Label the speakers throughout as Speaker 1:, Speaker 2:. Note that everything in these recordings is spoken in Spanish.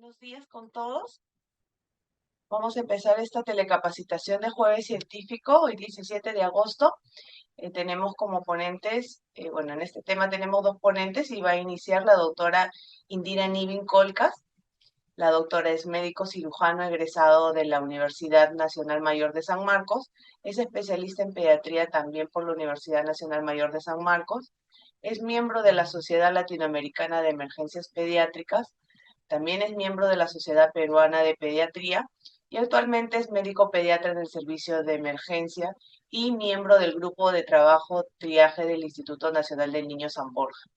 Speaker 1: Buenos días con todos. Vamos a empezar esta telecapacitación de Jueves Científico, hoy 17 de agosto. Tenemos como ponentes, en este tema tenemos dos ponentes y va a iniciar la doctora Indira Nivin Colcas. La doctora es médico cirujano egresado de la Universidad Nacional Mayor de San Marcos. Es especialista en pediatría también por la Universidad Nacional Mayor de San Marcos. Es miembro de la Sociedad Latinoamericana de Emergencias Pediátricas. También es miembro de la Sociedad Peruana de Pediatría y actualmente es médico pediatra del Servicio de Emergencia y miembro del Grupo de Trabajo Triaje del Instituto Nacional del Niño San Borja.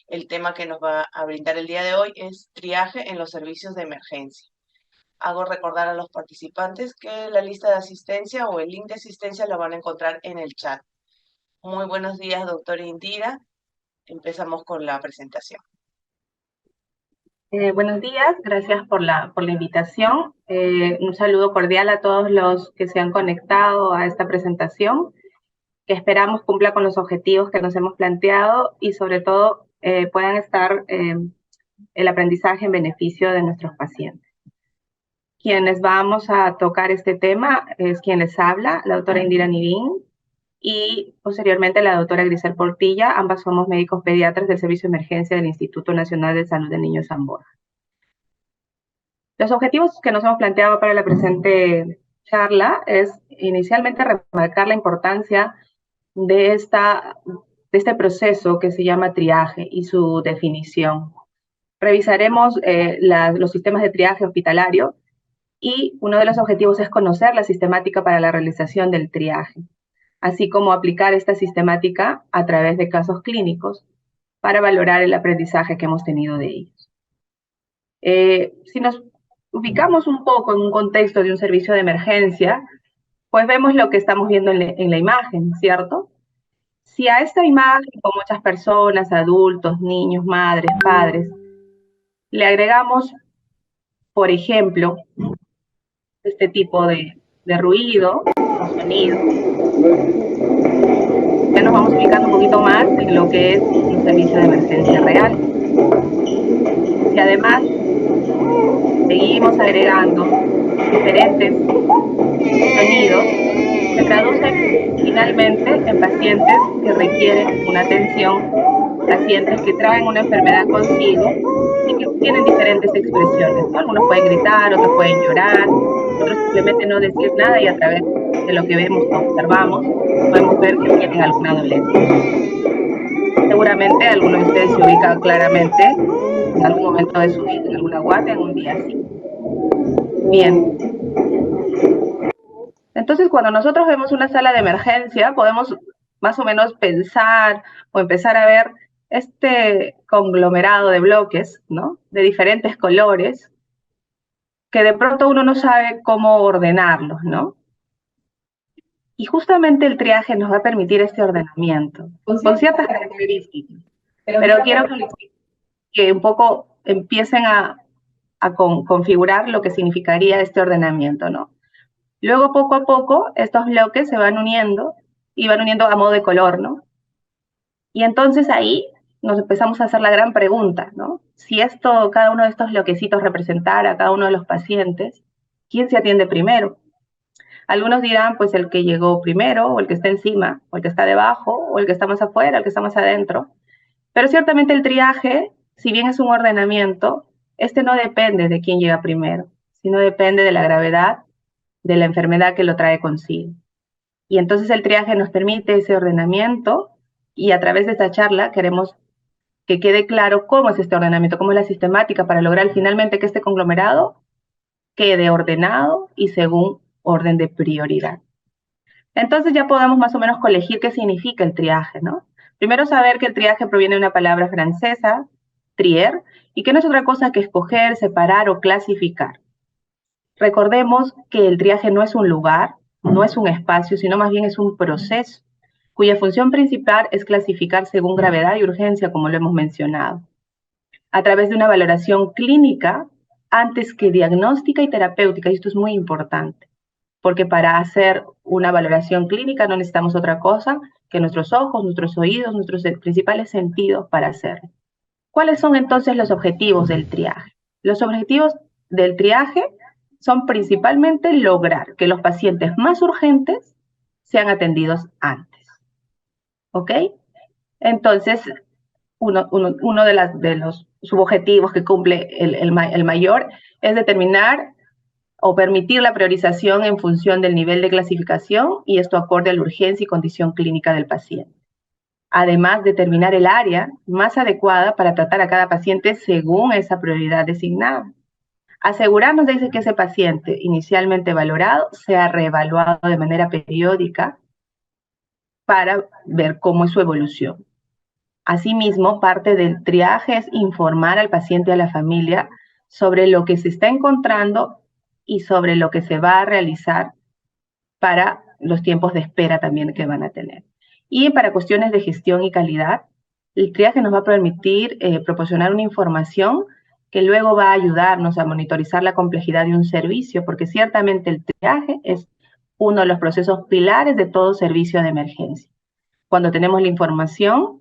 Speaker 1: El tema que nos va a brindar el día de hoy es triaje en los servicios de emergencia. Hago recordar a los participantes que la lista de asistencia o el link de asistencia lo van a encontrar en el chat. Muy buenos días, doctora Indira. Empezamos con la presentación.
Speaker 2: Buenos días, gracias por la invitación. Un saludo cordial a todos los que se han conectado a esta presentación, que esperamos cumpla con los objetivos que nos hemos planteado y sobre todo puedan estar el aprendizaje en beneficio de nuestros pacientes. Quienes vamos a tocar este tema es quien les habla, la doctora Indira Nivin, y posteriormente la doctora Grisel Portilla. Ambas somos médicos pediatras del Servicio de Emergencia del Instituto Nacional de Salud del Niño San Borja. Los objetivos que nos hemos planteado para la presente charla es inicialmente remarcar la importancia de este proceso que se llama triaje y su definición. Revisaremos los sistemas de triaje hospitalario y uno de los objetivos es conocer la sistemática para la realización del triaje, así como aplicar esta sistemática a través de casos clínicos para valorar el aprendizaje que hemos tenido de ellos. Si nos ubicamos un poco en un contexto de un servicio de emergencia, pues vemos lo que estamos viendo en la imagen, ¿cierto? Si a esta imagen, con muchas personas, adultos, niños, madres, padres, le agregamos, por ejemplo, este tipo de ruido o sonido, ya nos vamos ubicando un poquito más en lo que es un servicio de emergencia real. Si además seguimos agregando diferentes sonidos, se traducen finalmente en pacientes que requieren una atención, pacientes que traen una enfermedad consigo y que tienen diferentes expresiones, ¿no? Algunos pueden gritar, otros pueden llorar, otros simplemente no decir nada, y a través de lo que vemos, observamos, podemos ver que tienen alguna dolencia. Seguramente alguno de ustedes se ubica claramente en algún momento de su vida, en alguna guardia, en un día así. Bien. Entonces, cuando nosotros vemos una sala de emergencia, podemos más o menos pensar o empezar a ver este conglomerado de bloques, ¿no? De diferentes colores, que de pronto uno no sabe cómo ordenarlos, ¿no? Y justamente el triaje nos va a permitir este ordenamiento, con ciertas características. Pero quiero que un poco empiecen a configurar lo que significaría este ordenamiento, ¿no? Luego, poco a poco, estos bloques se van uniendo y van uniendo a modo de color, ¿no? Y entonces ahí nos empezamos a hacer la gran pregunta, ¿no? Si cada uno de estos bloquecitos representara a cada uno de los pacientes, ¿quién se atiende primero? Algunos dirán, pues el que llegó primero, o el que está encima, o el que está debajo, o el que está más afuera, el que está más adentro. Pero ciertamente el triaje, si bien es un ordenamiento, no depende de quién llega primero, sino depende de la gravedad de la enfermedad que lo trae consigo. Y entonces el triaje nos permite ese ordenamiento, y a través de esta charla queremos que quede claro cómo es este ordenamiento, cómo es la sistemática para lograr finalmente que este conglomerado quede ordenado y según orden de prioridad. Entonces ya podemos más o menos colegir qué significa el triaje, ¿no? Primero, saber que el triaje proviene de una palabra francesa, trier, y que no es otra cosa que escoger, separar o clasificar. Recordemos que el triaje no es un lugar, no es un espacio, sino más bien es un proceso, cuya función principal es clasificar según gravedad y urgencia, como lo hemos mencionado, a través de una valoración clínica antes que diagnóstica y terapéutica. Y esto es muy importante, porque para hacer una valoración clínica no necesitamos otra cosa que nuestros ojos, nuestros oídos, nuestros principales sentidos para hacerlo. ¿Cuáles son entonces los objetivos del triaje? Los objetivos del triaje son principalmente lograr que los pacientes más urgentes sean atendidos antes. ¿Ok? Entonces, uno de los subobjetivos que cumple el mayor es determinar o permitir la priorización en función del nivel de clasificación y esto acorde a la urgencia y condición clínica del paciente. Además, determinar el área más adecuada para tratar a cada paciente según esa prioridad designada. Asegurarnos de que ese paciente inicialmente valorado sea reevaluado de manera periódica para ver cómo es su evolución. Asimismo, parte del triaje es informar al paciente y a la familia sobre lo que se está encontrando y sobre lo que se va a realizar para los tiempos de espera también que van a tener. Y para cuestiones de gestión y calidad, el triaje nos va a permitir proporcionar una información que luego va a ayudarnos a monitorizar la complejidad de un servicio, porque ciertamente el triaje es uno de los procesos pilares de todo servicio de emergencia. Cuando tenemos la información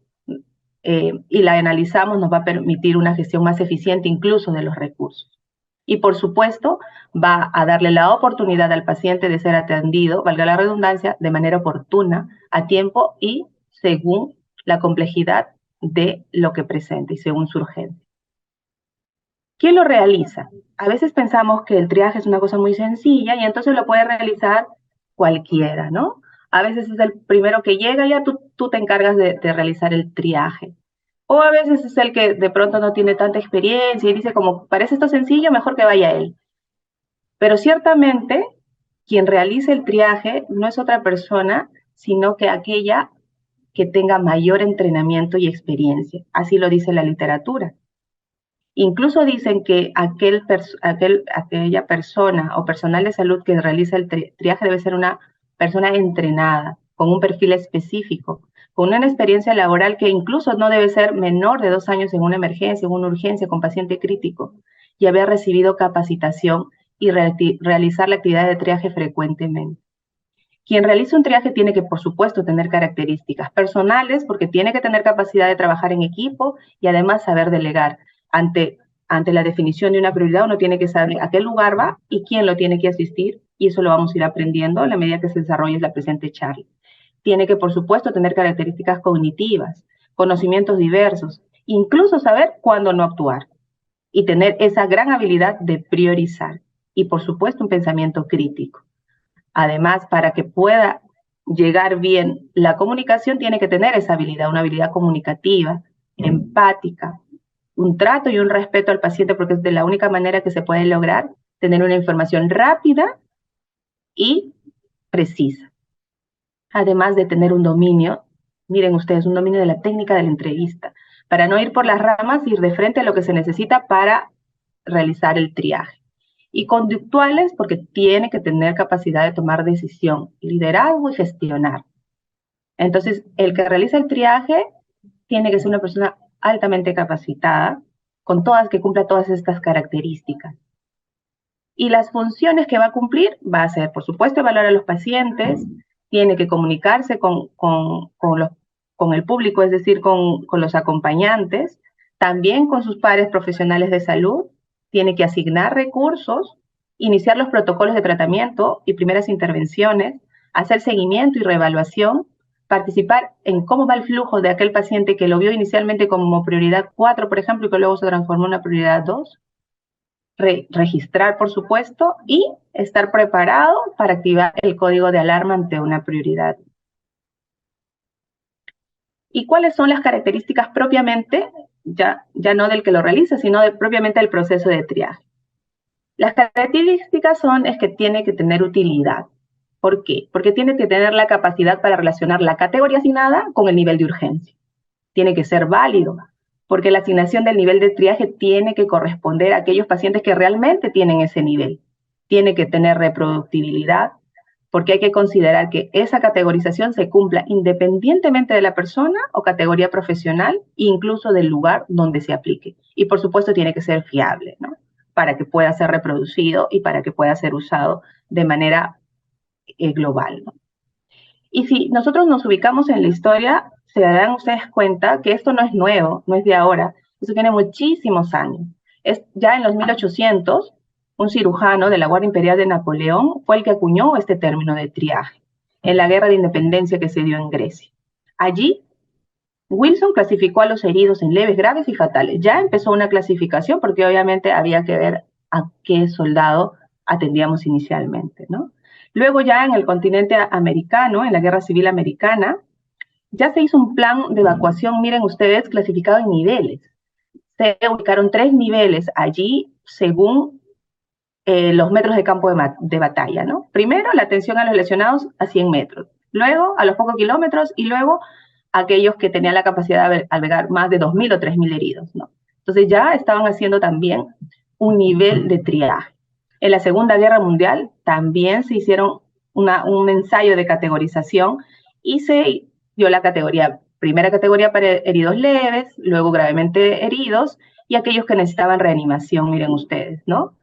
Speaker 2: y la analizamos, nos va a permitir una gestión más eficiente incluso de los recursos. Y por supuesto, va a darle la oportunidad al paciente de ser atendido, valga la redundancia, de manera oportuna, a tiempo y según la complejidad de lo que presenta y según su urgencia. ¿Quién lo realiza? A veces pensamos que el triaje es una cosa muy sencilla y entonces lo puede realizar cualquiera, ¿no? A veces es el primero que llega y ya tú te encargas de realizar el triaje. O a veces es el que de pronto no tiene tanta experiencia y dice como, parece esto sencillo, mejor que vaya él. Pero ciertamente, quien realice el triaje no es otra persona, sino que aquella que tenga mayor entrenamiento y experiencia. Así lo dice la literatura. Incluso dicen que aquella persona o personal de salud que realiza el triaje debe ser una persona entrenada, con un perfil específico, con una experiencia laboral que incluso no debe ser menor de 2 años en una emergencia, en una urgencia con paciente crítico, y haber recibido capacitación y realizar la actividad de triaje frecuentemente. Quien realiza un triaje tiene que, por supuesto, tener características personales, porque tiene que tener capacidad de trabajar en equipo y además saber delegar. Ante la definición de una prioridad, uno tiene que saber a qué lugar va y quién lo tiene que asistir, y eso lo vamos a ir aprendiendo a la medida que se desarrolle la presente charla. Tiene que, por supuesto, tener características cognitivas, conocimientos diversos, incluso saber cuándo no actuar y tener esa gran habilidad de priorizar y, por supuesto, un pensamiento crítico. Además, para que pueda llegar bien la comunicación, tiene que tener esa habilidad, una habilidad comunicativa, empática, un trato y un respeto al paciente, porque es de la única manera que se puede lograr tener una información rápida y precisa. Además de tener un dominio, miren ustedes, un dominio de la técnica de la entrevista, para no ir por las ramas, ir de frente a lo que se necesita para realizar el triaje. Y conductuales, porque tiene que tener capacidad de tomar decisión, liderazgo y gestionar. Entonces, el que realiza el triaje tiene que ser una persona altamente capacitada, que cumpla todas estas características. Y las funciones que va a cumplir va a ser, por supuesto, evaluar a los pacientes, tiene que comunicarse con el público, es decir, con los acompañantes, también con sus pares profesionales de salud, tiene que asignar recursos, iniciar los protocolos de tratamiento y primeras intervenciones, hacer seguimiento y reevaluación, participar en cómo va el flujo de aquel paciente que lo vio inicialmente como prioridad 4, por ejemplo, y que luego se transformó en una prioridad 2, registrar, por supuesto, y estar preparado para activar el código de alarma ante una prioridad. ¿Y cuáles son las características propiamente, ya no del que lo realiza, sino propiamente del proceso de triaje? Las características es que tiene que tener utilidad. ¿Por qué? Porque tiene que tener la capacidad para relacionar la categoría asignada con el nivel de urgencia. Tiene que ser válido, porque la asignación del nivel de triaje tiene que corresponder a aquellos pacientes que realmente tienen ese nivel. Tiene que tener reproductibilidad, porque hay que considerar que esa categorización se cumpla independientemente de la persona o categoría profesional, incluso del lugar donde se aplique. Y por supuesto tiene que ser fiable, ¿no? Para que pueda ser reproducido y para que pueda ser usado de manera global, ¿no? Y si nosotros nos ubicamos en la historia, se darán ustedes cuenta que esto no es nuevo, no es de ahora, eso tiene muchísimos años. Ya en los 1800 un cirujano de la Guardia Imperial de Napoleón, fue el que acuñó este término de triaje en la Guerra de Independencia que se dio en Grecia. Allí, Wilson clasificó a los heridos en leves, graves y fatales. Ya empezó una clasificación porque obviamente había que ver a qué soldado atendíamos inicialmente, ¿no? Luego ya en el continente americano, en la Guerra Civil Americana, ya se hizo un plan de evacuación, miren ustedes, clasificado en niveles. Se ubicaron 3 niveles allí según los metros de campo de batalla, ¿no? Primero, la atención a los lesionados a 100 metros, luego a los pocos kilómetros y luego a aquellos que tenían la capacidad de albergar más de 2.000 o 3.000 heridos, ¿no? Entonces ya estaban haciendo también un nivel de triaje. En la Segunda Guerra Mundial también se hicieron un ensayo de categorización y se dio la primera categoría para heridos leves, luego gravemente heridos y aquellos que necesitaban reanimación, miren ustedes, ¿no?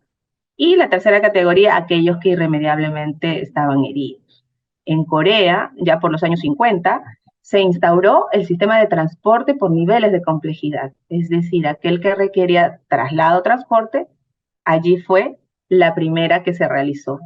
Speaker 2: Y la tercera categoría, aquellos que irremediablemente estaban heridos. En Corea, ya por los años 50, se instauró el sistema de transporte por niveles de complejidad, es decir, aquel que requería traslado o transporte, allí fue la primera que se realizó.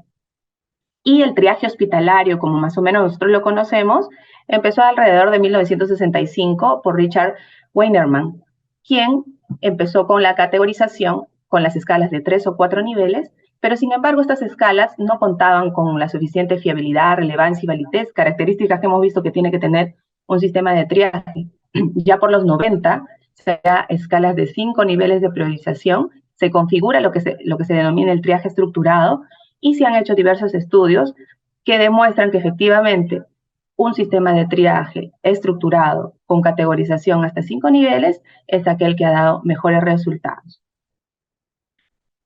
Speaker 2: Y el triaje hospitalario, como más o menos nosotros lo conocemos, empezó alrededor de 1965 por Richard Weinerman, quien empezó con la categorización con las escalas de 3 o 4 niveles, pero sin embargo estas escalas no contaban con la suficiente fiabilidad, relevancia y validez, características que hemos visto que tiene que tener un sistema de triaje. Ya por los 90, se da escalas de 5 niveles de priorización, se configura lo que se denomina el triaje estructurado, y se han hecho diversos estudios que demuestran que efectivamente un sistema de triaje estructurado con categorización hasta 5 niveles es aquel que ha dado mejores resultados.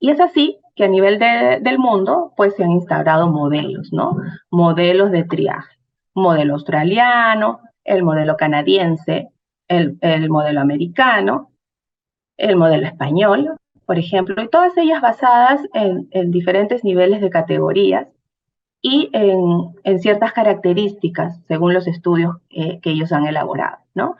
Speaker 2: Y es así que a nivel del mundo, pues se han instaurado modelos, ¿no? Modelos de triaje. Modelo australiano, el modelo canadiense, el modelo americano, el modelo español, por ejemplo, y todas ellas basadas en diferentes niveles de categorías y en ciertas características según los estudios que ellos han elaborado, ¿no?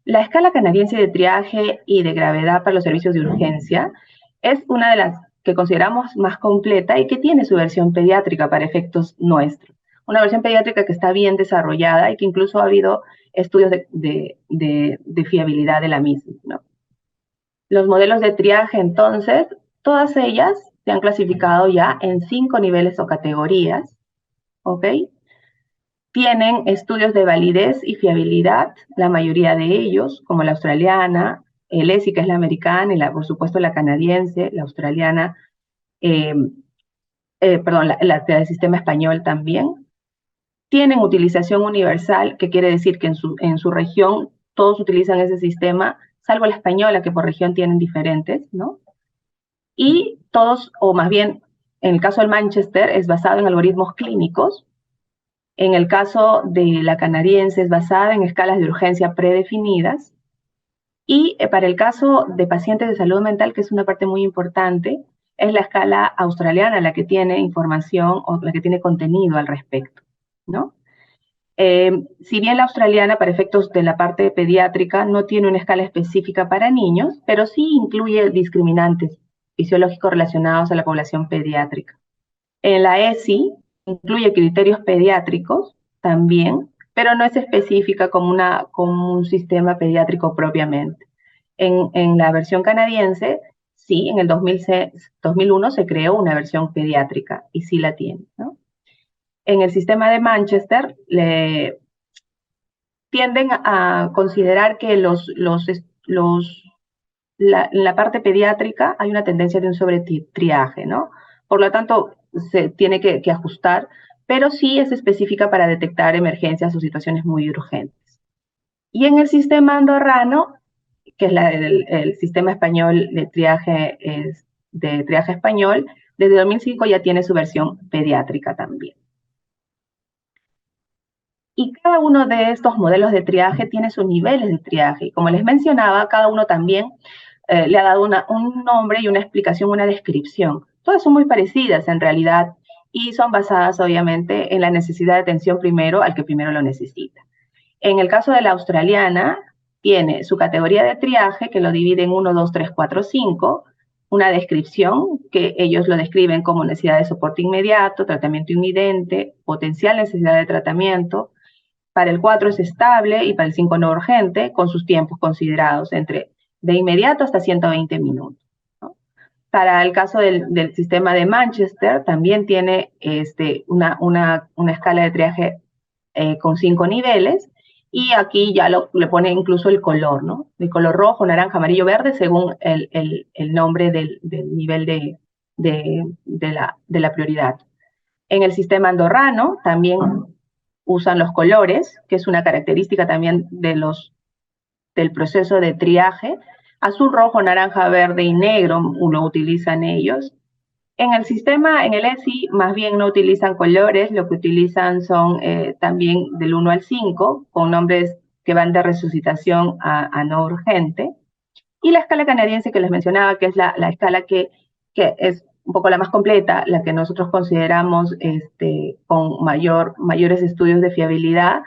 Speaker 2: La escala canadiense de triaje y de gravedad para los servicios de urgencia es una de las que consideramos más completa y que tiene su versión pediátrica para efectos nuestros. Una versión pediátrica que está bien desarrollada y que incluso ha habido estudios de fiabilidad de la misma, ¿no? Los modelos de triaje, entonces, todas ellas se han clasificado ya en 5 niveles o categorías, ¿ok? Tienen estudios de validez y fiabilidad, la mayoría de ellos, como la australiana, el ESI, que es la americana, y por supuesto la canadiense, la australiana, perdón, la del sistema español también. Tienen utilización universal, que quiere decir que en su región todos utilizan ese sistema, salvo la española, que por región tienen diferentes, ¿no? Y todos, o más bien, en el caso del Manchester, es basado en algoritmos clínicos. En el caso de la canadiense, es basada en escalas de urgencia predefinidas. Y para el caso de pacientes de salud mental, que es una parte muy importante, es la escala australiana la que tiene información o la que tiene contenido al respecto, ¿no? Si bien la australiana, para efectos de la parte pediátrica, no tiene una escala específica para niños, pero sí incluye discriminantes fisiológicos relacionados a la población pediátrica. En la ESI incluye criterios pediátricos también, pero no es específica como un sistema pediátrico propiamente. En la versión canadiense, sí, en el 2001 se creó una versión pediátrica y sí la tiene, ¿no? En el sistema de Manchester tienden a considerar que en la parte pediátrica hay una tendencia de un sobretriaje, ¿no? Por lo tanto, se tiene que ajustar, pero sí es específica para detectar emergencias o situaciones muy urgentes. Y en el sistema andorrano, que es el sistema español de triaje español, desde 2005 ya tiene su versión pediátrica también. Y cada uno de estos modelos de triaje tiene sus niveles de triaje. Y como les mencionaba, cada uno también le ha dado un nombre y una explicación, una descripción. Todas son muy parecidas en realidad y son basadas obviamente en la necesidad de atención primero al que primero lo necesita. En el caso de la australiana, tiene su categoría de triaje que lo divide en 1, 2, 3, 4, 5, una descripción que ellos lo describen como necesidad de soporte inmediato, tratamiento inminente, potencial necesidad de tratamiento. Para el 4 es estable y para el 5 no urgente, con sus tiempos considerados entre de inmediato hasta 120 minutos. ¿No? Para el caso del sistema de Manchester, también tiene una escala de triaje con 5 niveles, y aquí ya le pone incluso el color, ¿no? El color rojo, naranja, amarillo, verde, según el nombre del nivel de la prioridad. En el sistema andorrano también usan los colores, que es una característica también del proceso de triaje. Azul, rojo, naranja, verde y negro uno utilizan ellos. En el sistema, en el ESI, más bien no utilizan colores, lo que utilizan son también del 1 al 5, con nombres que van de resucitación a no urgente. Y la escala canadiense que les mencionaba, que es la escala que es un poco la más completa, la que nosotros consideramos con mayores estudios de fiabilidad,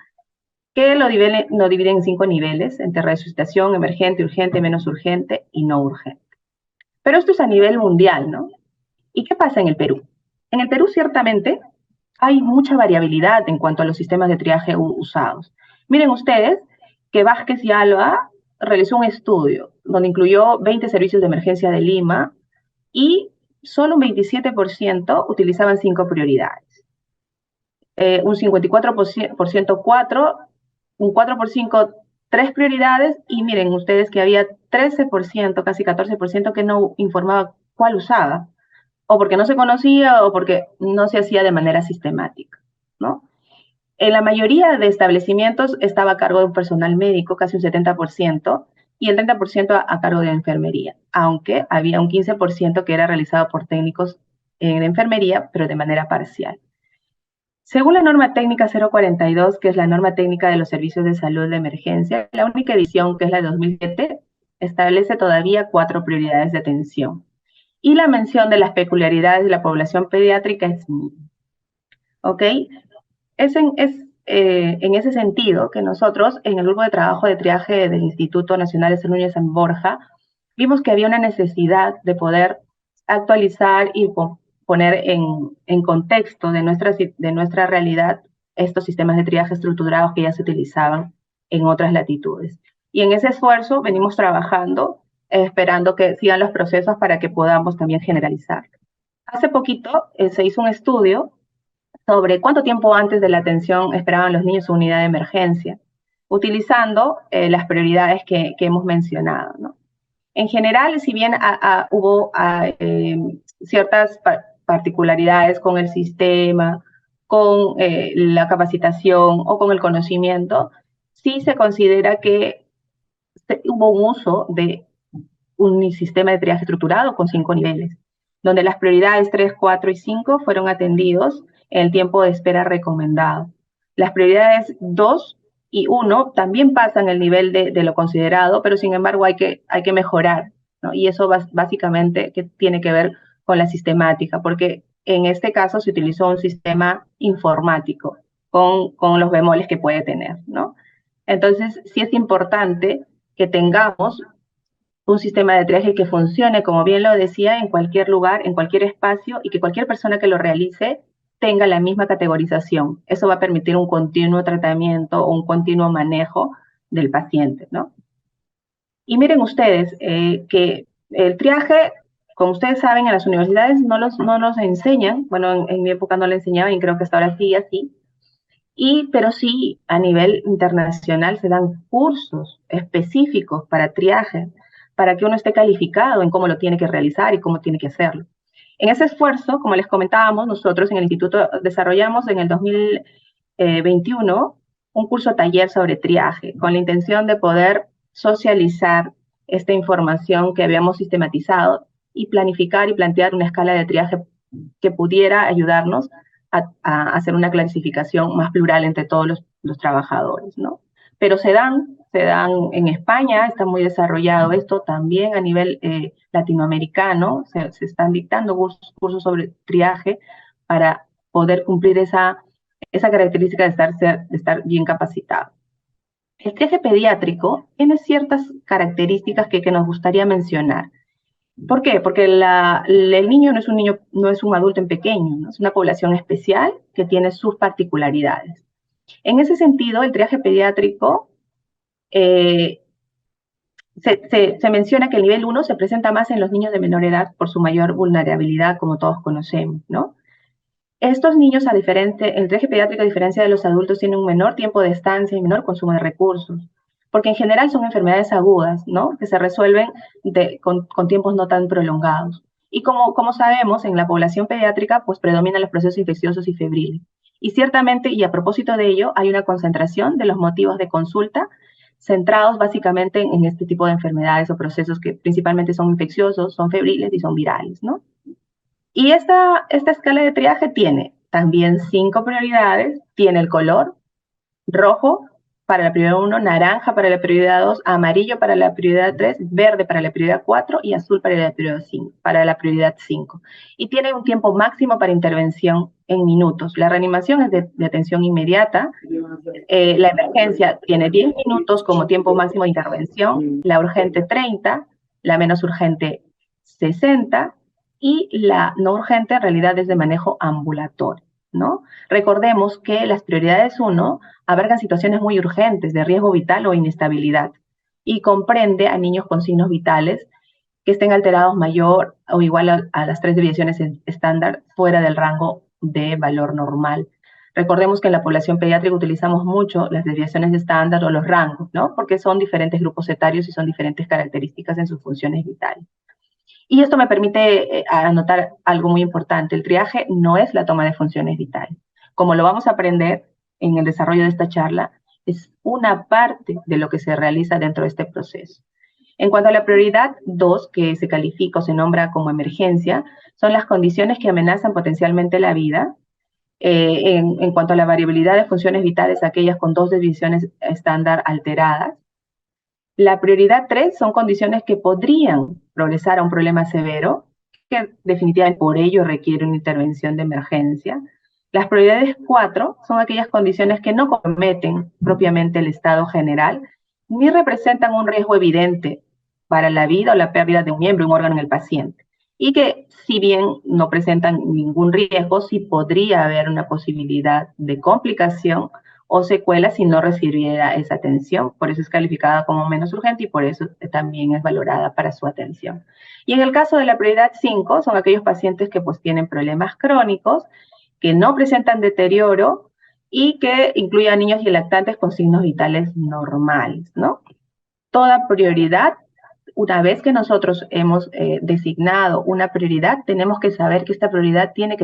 Speaker 2: que lo dividen en 5 niveles, entre resucitación, emergente, urgente, menos urgente y no urgente. Pero esto es a nivel mundial, ¿no? ¿Y qué pasa en el Perú? En el Perú, ciertamente, hay mucha variabilidad en cuanto a los sistemas de triaje usados. Miren ustedes que Vázquez y Alba realizó un estudio donde incluyó 20 servicios de emergencia de Lima y solo un 27% utilizaban 5 prioridades. Un 54% 4, un 4 por 5 3 prioridades, y miren ustedes que había 13%, casi 14% que no informaba cuál usaba, o porque no se conocía o porque no se hacía de manera sistemática, ¿no? En la mayoría de establecimientos estaba a cargo de un personal médico, casi un 70%, y el 30% a cargo de enfermería, aunque había un 15% que era realizado por técnicos en enfermería, pero de manera parcial. Según la norma técnica 042, que es la norma técnica de los servicios de salud de emergencia, la única edición, que es la de 2007, establece todavía 4 prioridades de atención. Y la mención de las peculiaridades de la población pediátrica es mínima. ¿Ok? Es en ese sentido que nosotros, en el grupo de trabajo de triaje del Instituto Nacional de Salud de San Borja, vimos que había una necesidad de poder actualizar y poner en contexto de nuestra realidad estos sistemas de triaje estructurados que ya se utilizaban en otras latitudes. Y en ese esfuerzo venimos trabajando, esperando que sigan los procesos para que podamos también generalizar. Hace poquito se hizo un estudio sobre cuánto tiempo antes de la atención esperaban los niños su unidad de emergencia, utilizando las prioridades que hemos mencionado, ¿no? En general, si bien hubo ciertas particularidades con el sistema, con la capacitación o con el conocimiento, sí se considera que hubo un uso de un sistema de triaje estructurado con 5 niveles, donde las prioridades 3, 4 y 5 fueron atendidos en el tiempo de espera recomendado. Las prioridades 2 y 1 también pasan el nivel de lo considerado, pero sin embargo hay que mejorar, ¿no? Y eso básicamente que tiene que ver con la sistemática, porque en este caso se utilizó un sistema informático con los bemoles que puede tener, ¿no? Entonces, sí es importante que tengamos un sistema de triaje que funcione, como bien lo decía, en cualquier lugar, en cualquier espacio, y que cualquier persona que lo realice tenga la misma categorización. Eso va a permitir un continuo tratamiento o un continuo manejo del paciente, ¿no? Y miren ustedes que el triaje, como ustedes saben, en las universidades no nos enseñan, bueno, en mi época no lo enseñaban y creo que hasta ahora sí, así, pero sí a nivel internacional se dan cursos específicos para triaje, para que uno esté calificado en cómo lo tiene que realizar y cómo tiene que hacerlo. En ese esfuerzo, como les comentábamos, nosotros en el instituto desarrollamos en el 2021 un curso taller sobre triaje, con la intención de poder socializar esta información que habíamos sistematizado y planificar y plantear una escala de triaje que pudiera ayudarnos a hacer una clasificación más plural entre todos los trabajadores, ¿no? Pero se dan en España, está muy desarrollado esto también a nivel latinoamericano, se están dictando cursos sobre triaje para poder cumplir esa característica de estar bien capacitado. El triaje pediátrico tiene ciertas características que nos gustaría mencionar. ¿Por qué? Porque el niño no es un adulto en pequeño, ¿no? Es una población especial que tiene sus particularidades. En ese sentido, el triaje pediátrico eh, se menciona que el nivel 1 se presenta más en los niños de menor edad por su mayor vulnerabilidad, como todos conocemos, ¿no? Estos niños, el triaje pediátrico, a diferencia de los adultos, tienen un menor tiempo de estancia y menor consumo de recursos, porque en general son enfermedades agudas, ¿no? Que se resuelven con tiempos no tan prolongados. Y como sabemos, en la población pediátrica, pues predominan los procesos infecciosos y febriles. Y ciertamente, y a propósito de ello, hay una concentración de los motivos de consulta centrados básicamente en este tipo de enfermedades o procesos que principalmente son infecciosos, son febriles y son virales, ¿no? Y esta escala de triaje tiene también 5 prioridades, tiene el color rojo para la prioridad 1, naranja para la prioridad 2, amarillo para la prioridad 3, verde para la prioridad 4 y azul para la prioridad 5. Y tiene un tiempo máximo para intervención en minutos. La reanimación es de atención inmediata. La emergencia tiene 10 minutos como tiempo máximo de intervención, la urgente 30, la menos urgente 60 y la no urgente en realidad es de manejo ambulatorio, ¿no? Recordemos que las prioridades 1 abarcan situaciones muy urgentes de riesgo vital o inestabilidad y comprende a niños con signos vitales que estén alterados mayor o igual a las 3 desviaciones estándar fuera del rango de valor normal. Recordemos que en la población pediátrica utilizamos mucho las desviaciones estándar o los rangos, ¿no? Porque son diferentes grupos etarios y son diferentes características en sus funciones vitales. Y esto me permite anotar algo muy importante. El triaje no es la toma de funciones vitales. Como lo vamos a aprender en el desarrollo de esta charla, es una parte de lo que se realiza dentro de este proceso. En cuanto a la prioridad 2, que se califica o se nombra como emergencia, son las condiciones que amenazan potencialmente la vida. En cuanto a la variabilidad de funciones vitales, aquellas con 2 desviaciones estándar alteradas. La prioridad 3 son condiciones que podrían progresar a un problema severo, que definitivamente por ello requiere una intervención de emergencia. Las prioridades 4 son aquellas condiciones que no comprometen propiamente el estado general, ni representan un riesgo evidente para la vida o la pérdida de un miembro, un órgano en el paciente. Y que si bien no presentan ningún riesgo, sí podría haber una posibilidad de complicación o secuela si no recibiera esa atención. Por eso es calificada como menos urgente y por eso también es valorada para su atención. Y en el caso de la prioridad 5, son aquellos pacientes que pues tienen problemas crónicos, que no presentan deterioro y que incluyen a niños y lactantes con signos vitales normales, ¿no? Toda prioridad, una vez que nosotros hemos designado una prioridad, tenemos que saber que esta prioridad tiene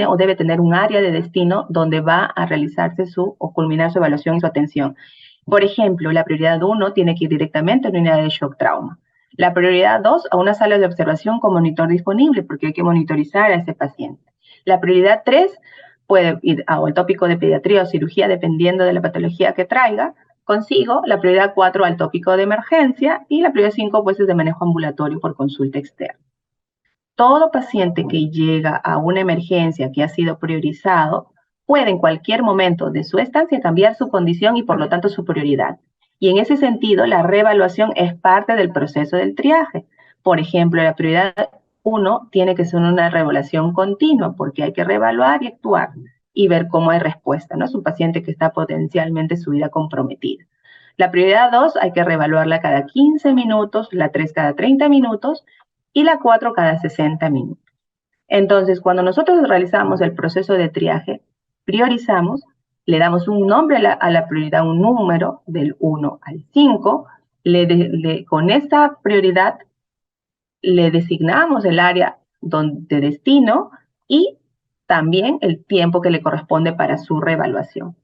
Speaker 2: o debe tener un área de destino donde va a realizarse o culminar su evaluación y su atención. Por ejemplo, la prioridad 1 tiene que ir directamente a una unidad de shock trauma. La prioridad 2 a una sala de observación con monitor disponible porque hay que monitorizar a ese paciente. La prioridad 3 puede ir al tópico de pediatría o cirugía dependiendo de la patología que traiga consigo. La prioridad 4 al tópico de emergencia y la prioridad 5 pues es de manejo ambulatorio por consulta externa. Todo paciente que llega a una emergencia que ha sido priorizado puede en cualquier momento de su estancia cambiar su condición y por lo tanto su prioridad. Y en ese sentido, la reevaluación es parte del proceso del triaje. Por ejemplo, la prioridad 1 tiene que ser una reevaluación continua porque hay que reevaluar y actuar y ver cómo hay respuesta, ¿no? Es un paciente que está potencialmente su vida comprometida. La prioridad 2 hay que reevaluarla cada 15 minutos, la 3 cada 30 minutos y la 4 cada 60 minutos. Entonces, cuando nosotros realizamos el proceso de triaje, priorizamos, le damos un nombre a la prioridad, un número del 1 al 5, con esta prioridad le designamos el área de destino y también el tiempo que le corresponde para su reevaluación.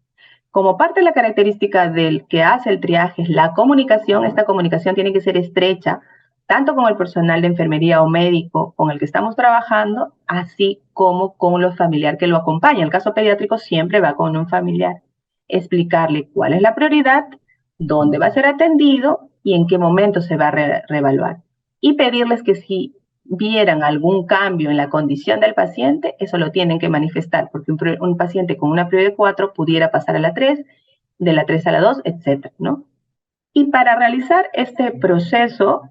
Speaker 2: Como parte de la característica del que hace el triaje es la comunicación, esta comunicación tiene que ser estrecha, tanto con el personal de enfermería o médico con el que estamos trabajando, así como con los familiares que lo acompañan. En el caso pediátrico siempre va con un familiar. Explicarle cuál es la prioridad, dónde va a ser atendido y en qué momento se va a reevaluar. Y pedirles que si vieran algún cambio en la condición del paciente, eso lo tienen que manifestar, porque un paciente con una prioridad 4 pudiera pasar a la 3, de la 3 a la 2, etcétera, ¿no? Y para realizar este proceso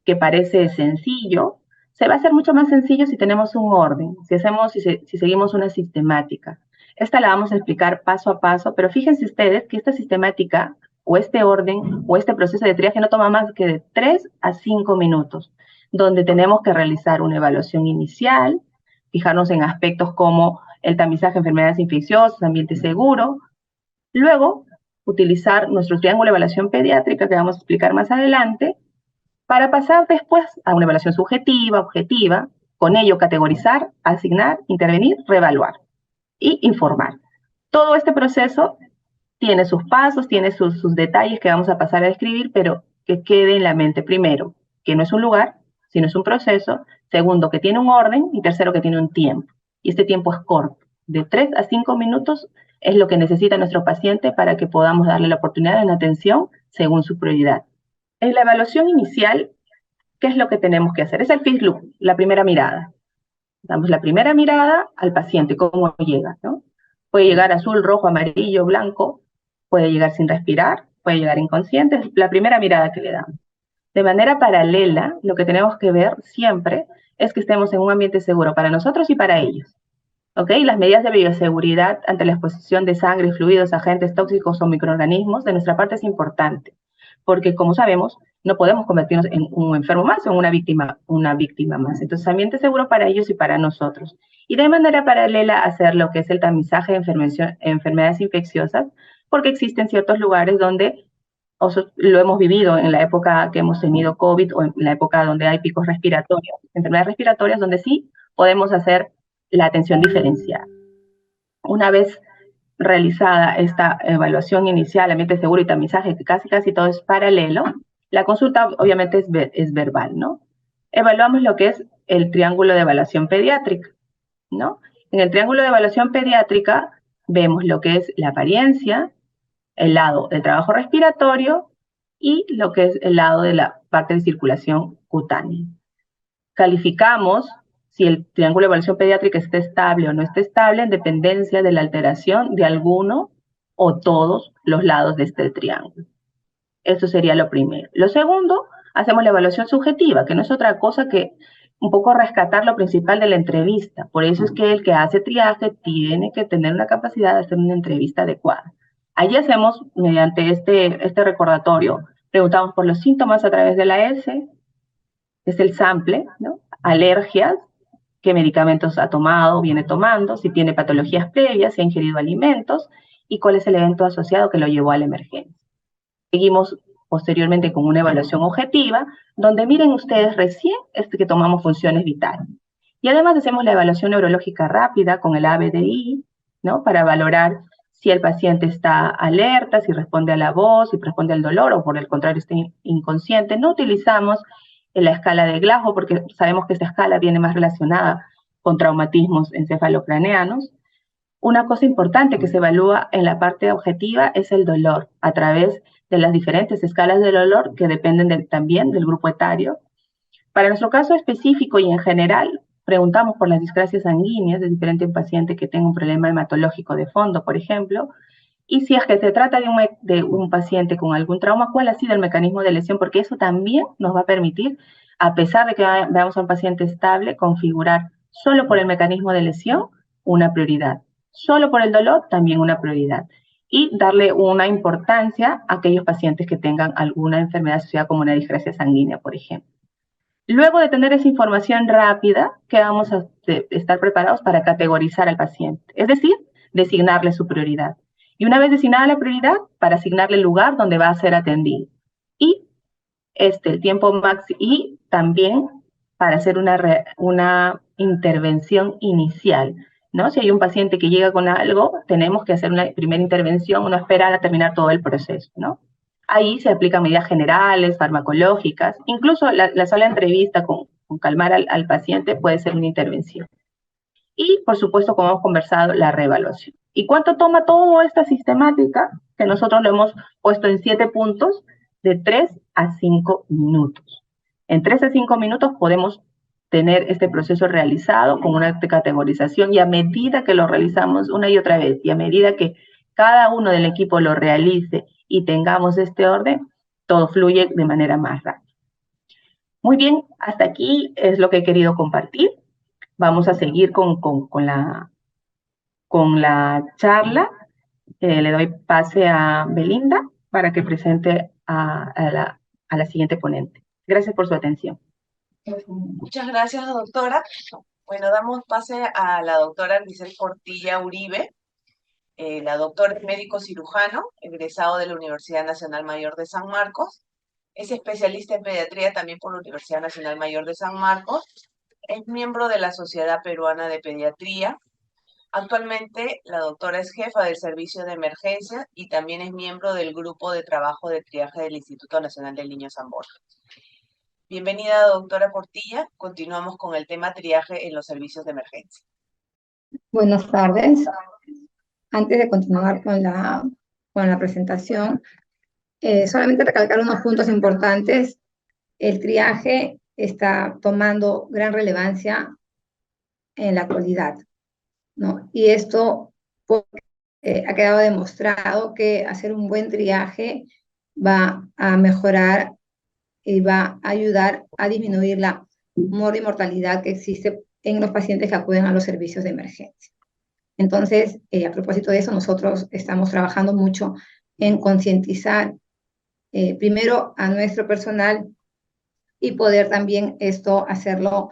Speaker 2: que parece sencillo, se va a hacer mucho más sencillo si tenemos un orden, si seguimos una sistemática. Esta la vamos a explicar paso a paso, pero fíjense ustedes que esta sistemática o este orden o este proceso de triaje no toma más que de 3 a 5 minutos, donde tenemos que realizar una evaluación inicial, fijarnos en aspectos como el tamizaje de enfermedades infecciosas, ambiente seguro, luego utilizar nuestro triángulo de evaluación pediátrica que vamos a explicar más adelante, para pasar después a una evaluación subjetiva, objetiva, con ello categorizar, asignar, intervenir, reevaluar y informar. Todo este proceso tiene sus pasos, tiene sus detalles que vamos a pasar a describir, pero que quede en la mente primero, que no es un lugar, sino es un proceso, segundo, que tiene un orden y tercero, que tiene un tiempo. Y este tiempo es corto, de 3 a 5 minutos es lo que necesita nuestro paciente para que podamos darle la oportunidad de una atención según su prioridad. En la evaluación inicial, ¿qué es lo que tenemos que hacer? Es el first look, la primera mirada. Damos la primera mirada al paciente, cómo llega, ¿no? Puede llegar azul, rojo, amarillo, blanco, puede llegar sin respirar, puede llegar inconsciente, es la primera mirada que le damos. De manera paralela, lo que tenemos que ver siempre es que estemos en un ambiente seguro para nosotros y para ellos. ¿Ok? Las medidas de bioseguridad ante la exposición de sangre, fluidos, agentes tóxicos o microorganismos de nuestra parte es importante, porque como sabemos, no podemos convertirnos en un enfermo más o en una víctima más. Entonces, ambiente seguro para ellos y para nosotros. Y de manera paralela hacer lo que es el tamizaje de enfermedades infecciosas, porque existen ciertos lugares donde lo hemos vivido en la época que hemos tenido COVID o en la época donde hay picos respiratorios, enfermedades respiratorias, donde sí podemos hacer la atención diferenciada. Una vez realizada esta evaluación inicial, ambiente seguro y tamizaje, que casi todo es paralelo, la consulta obviamente es verbal, ¿no? Evaluamos lo que es el triángulo de evaluación pediátrica, ¿no? En el triángulo de evaluación pediátrica vemos lo que es la apariencia, el lado del trabajo respiratorio y lo que es el lado de la parte de circulación cutánea. Calificamos si el triángulo de evaluación pediátrica está estable o no está estable en dependencia de la alteración de alguno o todos los lados de este triángulo. Eso sería lo primero. Lo segundo, hacemos la evaluación subjetiva, que no es otra cosa que un poco rescatar lo principal de la entrevista. Por eso es que el que hace triaje tiene que tener una capacidad de hacer una entrevista adecuada. Allí hacemos, mediante este recordatorio, preguntamos por los síntomas a través de la S, es el sample, ¿no? Alergias, qué medicamentos ha tomado, viene tomando, si tiene patologías previas, si ha ingerido alimentos y cuál es el evento asociado que lo llevó a la emergencia. Seguimos posteriormente con una evaluación objetiva, donde miren ustedes recién que tomamos funciones vitales. Y además hacemos la evaluación neurológica rápida con el ABDI, ¿no? Para valorar si el paciente está alerta, si responde a la voz, si responde al dolor o por el contrario está inconsciente. No utilizamos la escala de Glasgow porque sabemos que esta escala viene más relacionada con traumatismos encefalocraneanos. Una cosa importante que se evalúa en la parte objetiva es el dolor a través de las diferentes escalas del dolor que dependen también del grupo etario. Para nuestro caso específico y en general, preguntamos por las discrasias sanguíneas de diferentes pacientes que tengan un problema hematológico de fondo, por ejemplo, y si es que se trata de un paciente con algún trauma, ¿cuál ha sido el mecanismo de lesión? Porque eso también nos va a permitir, a pesar de que veamos a un paciente estable, configurar solo por el mecanismo de lesión una prioridad. Solo por el dolor, también una prioridad. Y darle una importancia a aquellos pacientes que tengan alguna enfermedad asociada como una discrasia sanguínea, por ejemplo. Luego de tener esa información rápida, que vamos a estar preparados para categorizar al paciente, es decir, designarle su prioridad. Y una vez designada la prioridad, para asignarle el lugar donde va a ser atendido. Y el tiempo máximo, y también para hacer una intervención inicial, ¿no? Si hay un paciente que llega con algo, tenemos que hacer una primera intervención, no esperar a terminar todo el proceso, ¿no? Ahí se aplican medidas generales, farmacológicas, incluso la sola entrevista con calmar al paciente puede ser una intervención. Y, por supuesto, como hemos conversado, la reevaluación. ¿Y cuánto toma toda esta sistemática? Que nosotros lo hemos puesto en 7 puntos, de 3 a 5 minutos. En 3 a 5 minutos podemos tener este proceso realizado con una categorización y a medida que lo realizamos una y otra vez y a medida que cada uno del equipo lo realice y tengamos este orden, todo fluye de manera más rápida. Muy bien, hasta aquí es lo que he querido compartir. Vamos a seguir con la charla. Le doy pase a Belinda para que presente a la siguiente ponente. Gracias por su atención.
Speaker 1: Muchas gracias, doctora. Bueno, damos pase a la doctora Grisel Portilla Uribe. La doctora es médico cirujano, egresado de la Universidad Nacional Mayor de San Marcos. Es especialista en pediatría también por la Universidad Nacional Mayor de San Marcos. Es miembro de la Sociedad Peruana de Pediatría. Actualmente, la doctora es jefa del Servicio de Emergencia y también es miembro del Grupo de Trabajo de Triaje del Instituto Nacional del Niño San Borja. Bienvenida, doctora Portilla. Continuamos con el tema triaje en los servicios de emergencia.
Speaker 3: Buenas tardes. Antes de continuar con la presentación, solamente recalcar unos puntos importantes. El triaje está tomando gran relevancia en la actualidad, ¿no? Y esto ha quedado demostrado que hacer un buen triaje va a mejorar y va a ayudar a disminuir la mortalidad que existe en los pacientes que acuden a los servicios de emergencia. Entonces, a propósito de eso, nosotros estamos trabajando mucho en concientizar primero a nuestro personal y poder también esto hacerlo,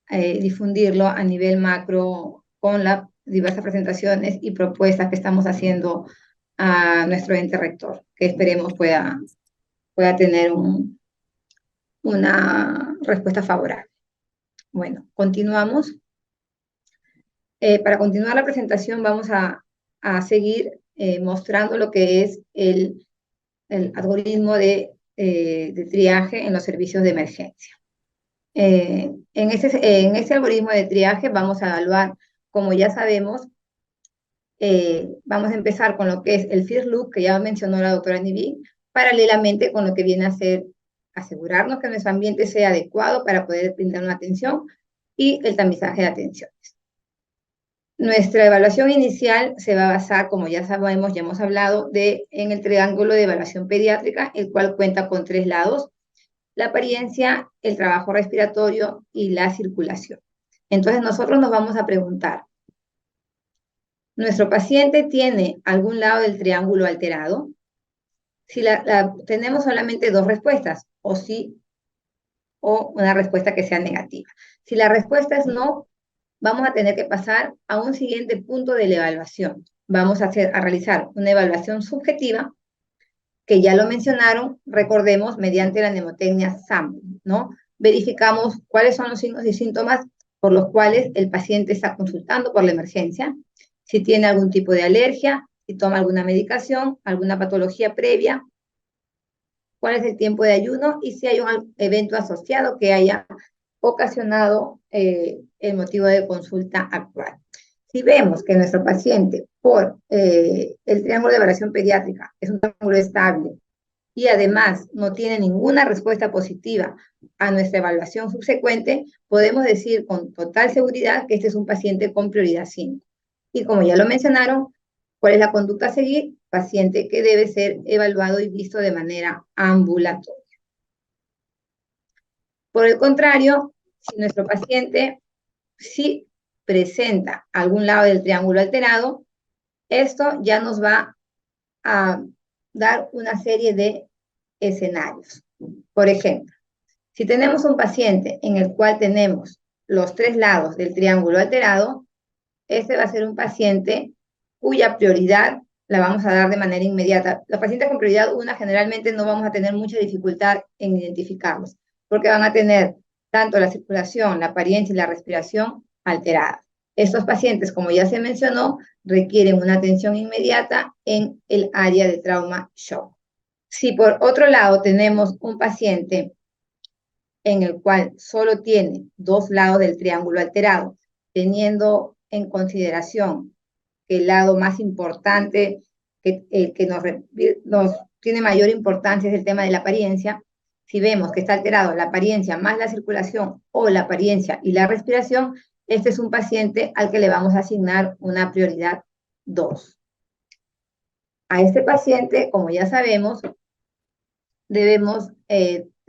Speaker 3: difundirlo a nivel macro con las diversas presentaciones y propuestas que estamos haciendo a nuestro ente rector, que esperemos pueda tener una respuesta favorable. Bueno, continuamos. Para continuar la presentación vamos a seguir mostrando lo que es el algoritmo de triaje en los servicios de emergencia. En este algoritmo de triaje vamos a evaluar, como ya sabemos, vamos a empezar con lo que es el first look, que ya mencionó la doctora Nivi, paralelamente con lo que viene a ser asegurarnos que nuestro ambiente sea adecuado para poder brindar una atención y el tamizaje de atenciones. Nuestra evaluación inicial se va a basar, como ya sabemos, ya hemos hablado, en el triángulo de evaluación pediátrica, el cual cuenta con 3 lados: la apariencia, el trabajo respiratorio y la circulación. Entonces nosotros nos vamos a preguntar, ¿nuestro paciente tiene algún lado del triángulo alterado? Si tenemos solamente 2 respuestas, o sí, o una respuesta que sea negativa. Si la respuesta es no, vamos a tener que pasar a un siguiente punto de la evaluación. Vamos a realizar una evaluación subjetiva, que ya lo mencionaron, recordemos, mediante la mnemotecnia SAM, ¿no? Verificamos cuáles son los signos y síntomas por los cuales el paciente está consultando por la emergencia, si tiene algún tipo de alergia, si toma alguna medicación, alguna patología previa, cuál es el tiempo de ayuno y si hay un evento asociado que haya ocasionado el motivo de consulta actual. Si vemos que nuestro paciente, por el triángulo de evaluación pediátrica, es un triángulo estable y además no tiene ninguna respuesta positiva a nuestra evaluación subsecuente, podemos decir con total seguridad que este es un paciente con prioridad 5. Y como ya lo mencionaron, ¿cuál es la conducta a seguir? Paciente que debe ser evaluado y visto de manera ambulatoria. Por el contrario, si nuestro paciente sí presenta algún lado del triángulo alterado, esto ya nos va a dar una serie de escenarios. Por ejemplo, si tenemos un paciente en el cual tenemos los 3 lados del triángulo alterado, este va a ser un paciente cuya prioridad la vamos a dar de manera inmediata. Los pacientes con prioridad 1 generalmente no vamos a tener mucha dificultad en identificarlos, porque van a tener tanto la circulación, la apariencia y la respiración alteradas. Estos pacientes, como ya se mencionó, requieren una atención inmediata en el área de trauma shock. Si por otro lado tenemos un paciente en el cual solo tiene 2 lados del triángulo alterado, teniendo en consideración que el lado más importante, que nos tiene mayor importancia, es el tema de la apariencia. Si vemos que está alterado la apariencia más la circulación o la apariencia y la respiración, este es un paciente al que le vamos a asignar una prioridad 2. A este paciente, como ya sabemos, debemos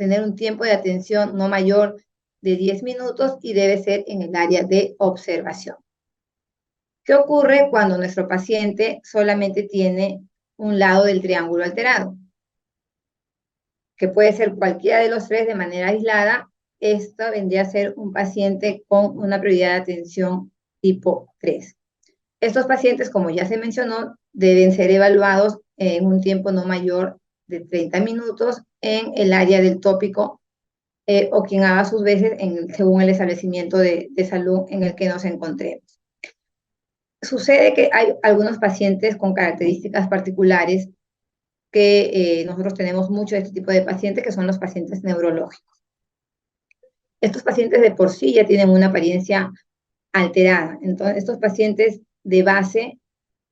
Speaker 3: tener un tiempo de atención no mayor de 10 minutos y debe ser en el área de observación. ¿Qué ocurre cuando nuestro paciente solamente tiene un lado del triángulo alterado? Que puede ser cualquiera de los tres de manera aislada. Esto vendría a ser un paciente con una prioridad de atención tipo 3. Estos pacientes, como ya se mencionó, deben ser evaluados en un tiempo no mayor de 30 minutos en el área del tópico o quien haga sus veces según el establecimiento de salud en el que nos encontremos. Sucede que hay algunos pacientes con características particulares que nosotros tenemos mucho de este tipo de pacientes, que son los pacientes neurológicos. Estos pacientes de por sí ya tienen una apariencia alterada. Entonces, estos pacientes de base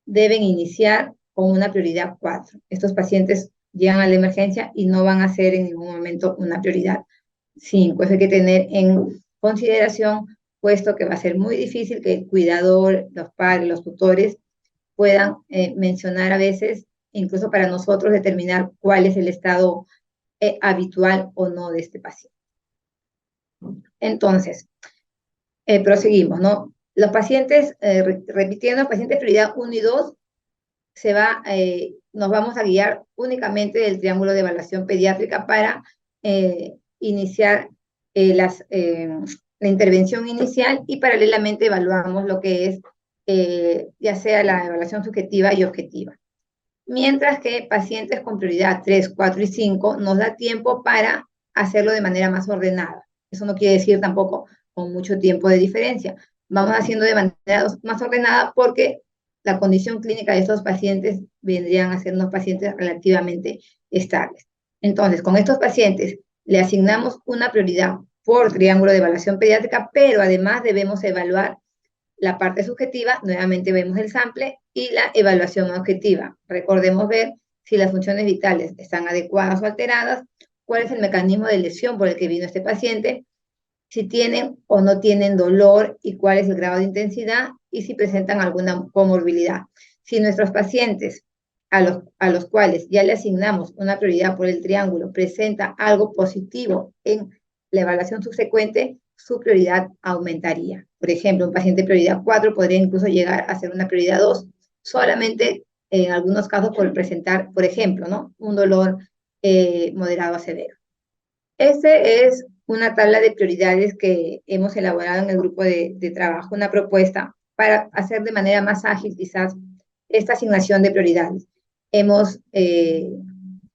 Speaker 3: deben iniciar con una prioridad 4. Estos pacientes llegan a la emergencia y no van a ser en ningún momento una prioridad 5. Eso hay que tener en consideración, puesto que va a ser muy difícil que el cuidador, los padres, los tutores puedan mencionar a veces, incluso para nosotros, determinar cuál es el estado habitual o no de este paciente. Entonces, proseguimos, ¿no? Los pacientes, repitiendo, pacientes prioridad 1 y 2, nos vamos a guiar únicamente del triángulo de evaluación pediátrica para iniciar la intervención inicial, y paralelamente evaluamos lo que es ya sea la evaluación subjetiva y objetiva. Mientras que pacientes con prioridad 3, 4 y 5 nos da tiempo para hacerlo de manera más ordenada. Eso no quiere decir tampoco con mucho tiempo de diferencia. Vamos haciendo de manera más ordenada porque la condición clínica de estos pacientes vendrían a ser unos pacientes relativamente estables. Entonces, con estos pacientes le asignamos una prioridad por triángulo de evaluación pediátrica, pero además debemos evaluar la parte subjetiva. Nuevamente vemos el sample y la evaluación objetiva. Recordemos ver si las funciones vitales están adecuadas o alteradas, cuál es el mecanismo de lesión por el que vino este paciente, si tienen o no tienen dolor y cuál es el grado de intensidad, y si presentan alguna comorbilidad. Si nuestros pacientes a los cuales ya le asignamos una prioridad por el triángulo presenta algo positivo en la evaluación subsecuente, su prioridad aumentaría. Por ejemplo, un paciente prioridad 4 podría incluso llegar a ser una prioridad 2, solamente en algunos casos por presentar, por ejemplo, ¿no?, un dolor moderado a severo. Ese es una tabla de prioridades que hemos elaborado en el grupo de trabajo, una propuesta para hacer de manera más ágil quizás esta asignación de prioridades. Hemos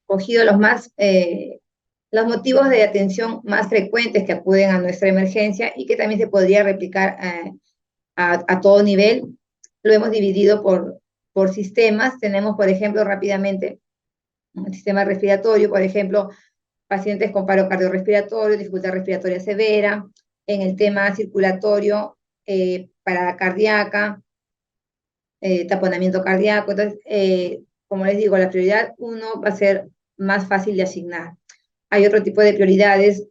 Speaker 3: cogido los motivos de atención más frecuentes que acuden a nuestra emergencia y que también se podría replicar a todo nivel. Lo hemos dividido por sistemas. Tenemos, por ejemplo, rápidamente, un sistema respiratorio, por ejemplo, pacientes con paro cardiorrespiratorio, dificultad respiratoria severa. En el tema circulatorio, parada cardíaca, taponamiento cardíaco. Entonces, como les digo, la prioridad 1 va a ser más fácil de asignar. Hay otro tipo de prioridades,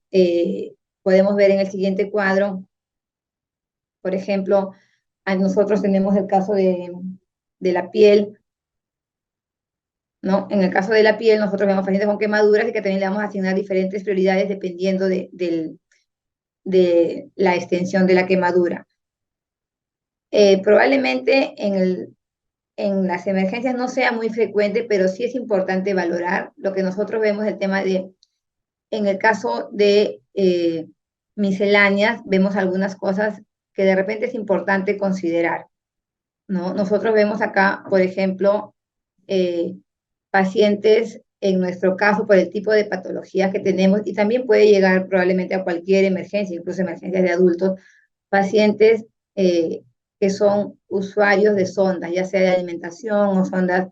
Speaker 3: podemos ver en el siguiente cuadro. Por ejemplo, nosotros tenemos el caso de la piel, ¿no? En el caso de la piel, nosotros vemos pacientes con quemaduras y que también le vamos a asignar diferentes prioridades dependiendo de la extensión de la quemadura. Probablemente en las emergencias no sea muy frecuente, pero sí es importante valorar lo que nosotros vemos, el tema de, en el caso de misceláneas, vemos algunas cosas que de repente es importante considerar, ¿no? Nosotros vemos acá, por ejemplo, pacientes, en nuestro caso, por el tipo de patologías que tenemos, y también puede llegar probablemente a cualquier emergencia, incluso emergencias de adultos, pacientes que son usuarios de sondas, ya sea de alimentación o sondas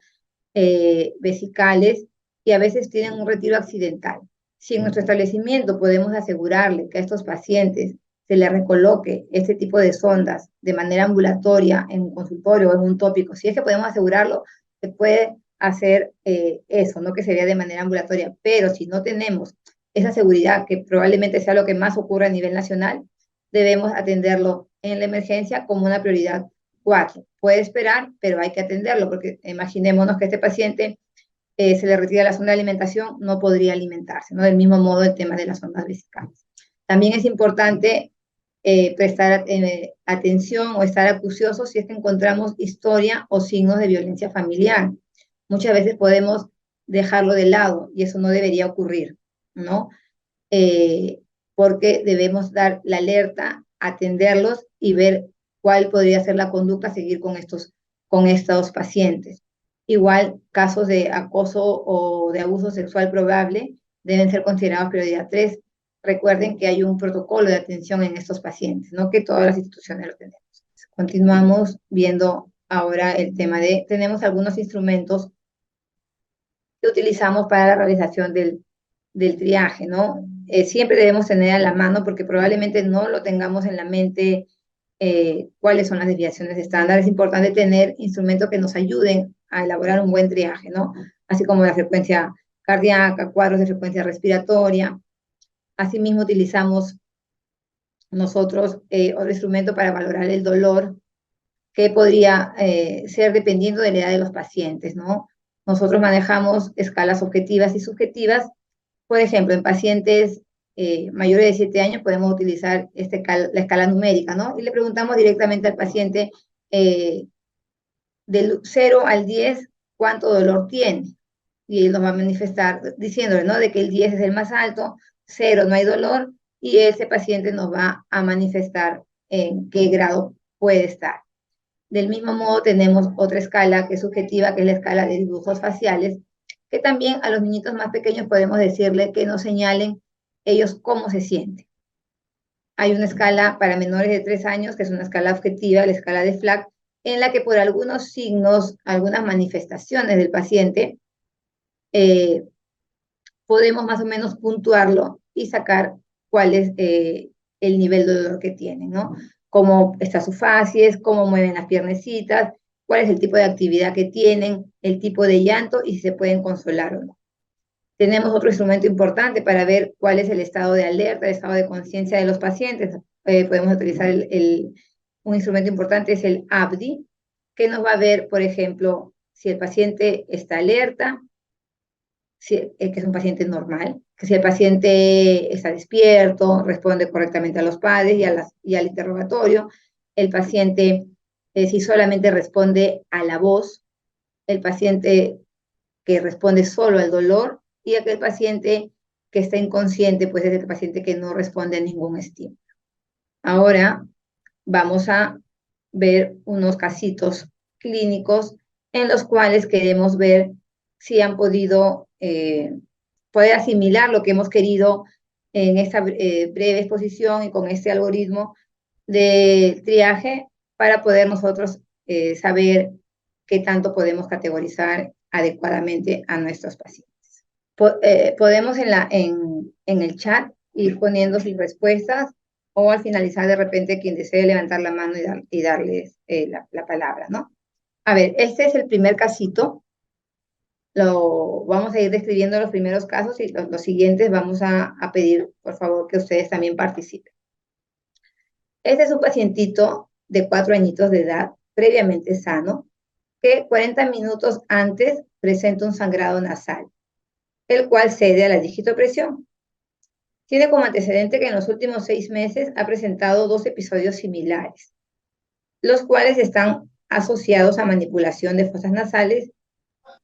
Speaker 3: vesicales, y a veces tienen un retiro accidental. Si en nuestro establecimiento podemos asegurarle que a estos pacientes se les recoloque este tipo de sondas de manera ambulatoria en un consultorio o en un tópico, si es que podemos asegurarlo, se puede hacer eso, ¿no?, que sería de manera ambulatoria. Pero si no tenemos esa seguridad, que probablemente sea lo que más ocurre a nivel nacional, debemos atenderlo en la emergencia como una prioridad 4. Puede esperar, pero hay que atenderlo, porque imaginémonos que este paciente se le retira la sonda de alimentación, no podría alimentarse, ¿no? Del mismo modo el tema de las sondas vesicales. También es importante prestar atención o estar acuciosos si es que encontramos historia o signos de violencia familiar. Muchas veces podemos dejarlo de lado y eso no debería ocurrir, ¿no? Porque debemos dar la alerta, atenderlos y ver cuál podría ser la conducta a seguir con estos pacientes. Igual, casos de acoso o de abuso sexual probable deben ser considerados prioridad 3. Recuerden que hay un protocolo de atención en estos pacientes, no que todas las instituciones lo tenemos. Continuamos viendo ahora el tema de, tenemos algunos instrumentos que utilizamos para la realización del triaje, ¿no? Siempre debemos tener a la mano porque probablemente no lo tengamos en la mente cuáles son las desviaciones estándar. Es importante tener instrumentos que nos ayuden a elaborar un buen triaje, ¿no? Así como la frecuencia cardíaca, cuadros de frecuencia respiratoria. Asimismo, utilizamos nosotros otro instrumento para valorar el dolor, que podría ser dependiendo de la edad de los pacientes, ¿no? Nosotros manejamos escalas objetivas y subjetivas. Por ejemplo, en pacientes mayores de 7 años podemos utilizar la escala numérica, ¿no? Y le preguntamos directamente al paciente del 0 al 10 cuánto dolor tiene. Y él nos va a manifestar diciéndole, ¿no? De que el 10 es el más alto, 0 no hay dolor, y ese paciente nos va a manifestar en qué grado puede estar. Del mismo modo tenemos otra escala que es subjetiva, que es la escala de dibujos faciales, que también a los niñitos más pequeños podemos decirle que nos señalen ellos cómo se sienten. Hay una escala para menores de 3 años, que es una escala objetiva, la escala de Flack, en la que por algunos signos, algunas manifestaciones del paciente, podemos más o menos puntuarlo y sacar cuál es el nivel de dolor que tienen, ¿no? Cómo está su facies, cómo mueven las piernecitas, cuál es el tipo de actividad que tienen, el tipo de llanto y si se pueden consolar o no. Tenemos otro instrumento importante para ver cuál es el estado de alerta, el estado de conciencia de los pacientes. Podemos utilizar un instrumento importante, es el ABDI, que nos va a ver, por ejemplo, si el paciente está alerta, que es un paciente normal, que si el paciente está despierto, responde correctamente a los padres y al interrogatorio, el paciente si solamente responde a la voz, el paciente que responde solo al dolor y aquel paciente que está inconsciente, pues es el paciente que no responde a ningún estímulo. Ahora vamos a ver unos casitos clínicos en los cuales queremos ver si han podido poder asimilar lo que hemos querido en esta breve exposición y con este algoritmo de triaje para poder nosotros saber qué tanto podemos categorizar adecuadamente a nuestros pacientes. Podemos en el chat ir poniendo sus respuestas o al finalizar de repente quien desee levantar la mano y darles la palabra, ¿no? A ver, este es el primer casito. Vamos a ir describiendo los primeros casos y los siguientes vamos a pedir, por favor, que ustedes también participen. Este es un pacientito de 4 añitos de edad, previamente sano, que 40 minutos antes presenta un sangrado nasal, el cual cede a la digitopresión. Tiene como antecedente que en los últimos 6 meses ha presentado 2 episodios similares, los cuales están asociados a manipulación de fosas nasales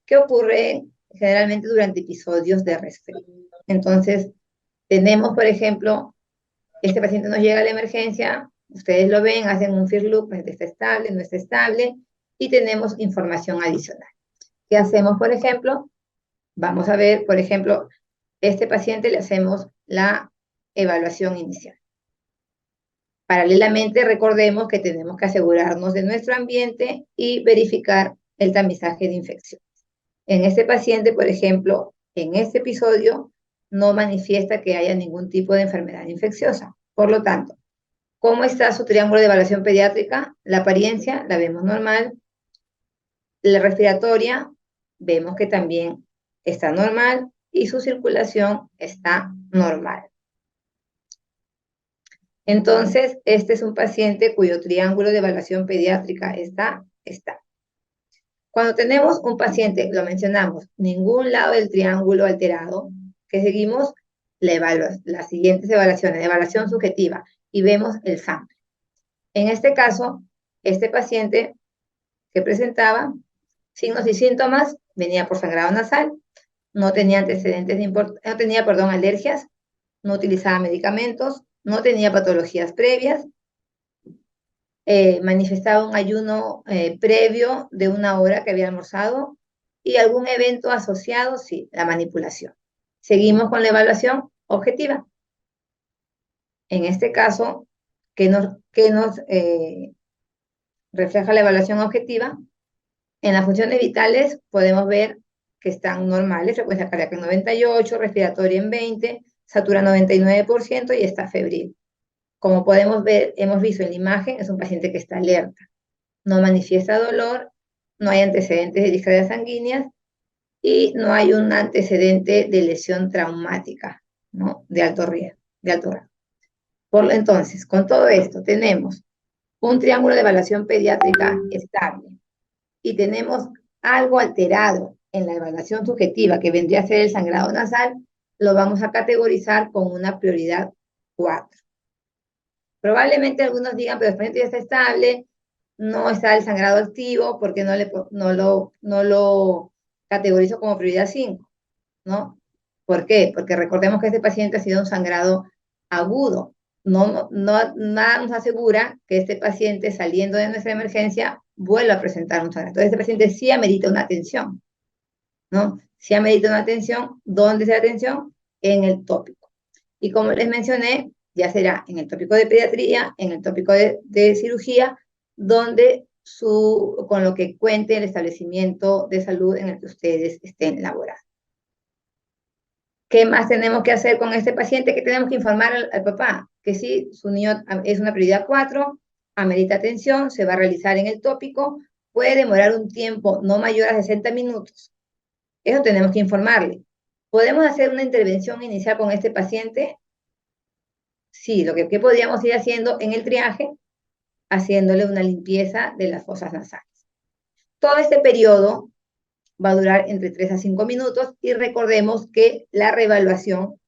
Speaker 3: que ocurren generalmente durante episodios de resfrío. Entonces, tenemos, por ejemplo, este paciente nos llega a la emergencia, ustedes lo ven, hacen un FIR loop, está estable, no está estable, y tenemos información adicional. ¿Qué hacemos, por ejemplo? Vamos a ver, por ejemplo, este paciente le hacemos la evaluación inicial. Paralelamente, recordemos que tenemos que asegurarnos de nuestro ambiente y verificar el tamizaje de infecciones. En este paciente, por ejemplo, en este episodio, no manifiesta que haya ningún tipo de enfermedad infecciosa. Por lo tanto, ¿cómo está su triángulo de evaluación pediátrica? La apariencia la vemos normal. La respiratoria vemos que también está normal y su circulación está normal. Entonces, este es un paciente cuyo triángulo de evaluación pediátrica está. Cuando tenemos un paciente, lo mencionamos, ningún lado del triángulo alterado, que seguimos las siguientes evaluaciones, evaluación subjetiva, y vemos el sample. En este caso, este paciente que presentaba signos y síntomas, venía por sangrado nasal, no tenía antecedentes no tenía, alergias, no utilizaba medicamentos, no tenía patologías previas, manifestaba un ayuno previo de 1 hora que había almorzado y algún evento asociado, sí, la manipulación. Seguimos con la evaluación objetiva. En este caso, ¿qué nos refleja la evaluación objetiva? En las funciones vitales podemos ver que están normales, frecuencia cardíaca en 98, respiratoria en 20, satura 99% y está febril. Como podemos ver, hemos visto en la imagen, es un paciente que está alerta. No manifiesta dolor, no hay antecedentes de discardias sanguíneas y no hay un antecedente de lesión traumática, ¿no? De alto riesgo, de alto grado. Entonces, con todo esto, tenemos un triángulo de evaluación pediátrica estable y tenemos algo alterado en la evaluación subjetiva, que vendría a ser el sangrado nasal, lo vamos a categorizar con una prioridad 4. Probablemente algunos digan, pero el paciente ya está estable, no está el sangrado activo, porque no lo categorizo como prioridad 5, ¿no? ¿Por qué? Porque recordemos que este paciente ha sido un sangrado agudo. Nada nos asegura que este paciente, saliendo de nuestra emergencia, vuelva a presentar un sangrado. Entonces, este paciente sí amerita una atención, ¿no? Sí amerita una atención. ¿Dónde es la atención? En el tópico. Y como les mencioné, ya será en el tópico de pediatría, en el tópico de cirugía, donde con lo que cuente el establecimiento de salud en el que ustedes estén laborando. ¿Qué más tenemos que hacer con este paciente? Que tenemos que informar al papá que sí, su niño es una prioridad 4, amerita atención, se va a realizar en el tópico, puede demorar un tiempo no mayor a 60 minutos. Eso tenemos que informarle. ¿Podemos hacer una intervención inicial con este paciente? Sí, ¿qué podríamos ir haciendo en el triaje? Haciéndole una limpieza de las fosas nasales. Todo este periodo va a durar entre 3 a 5 minutos y recordemos que la reevaluación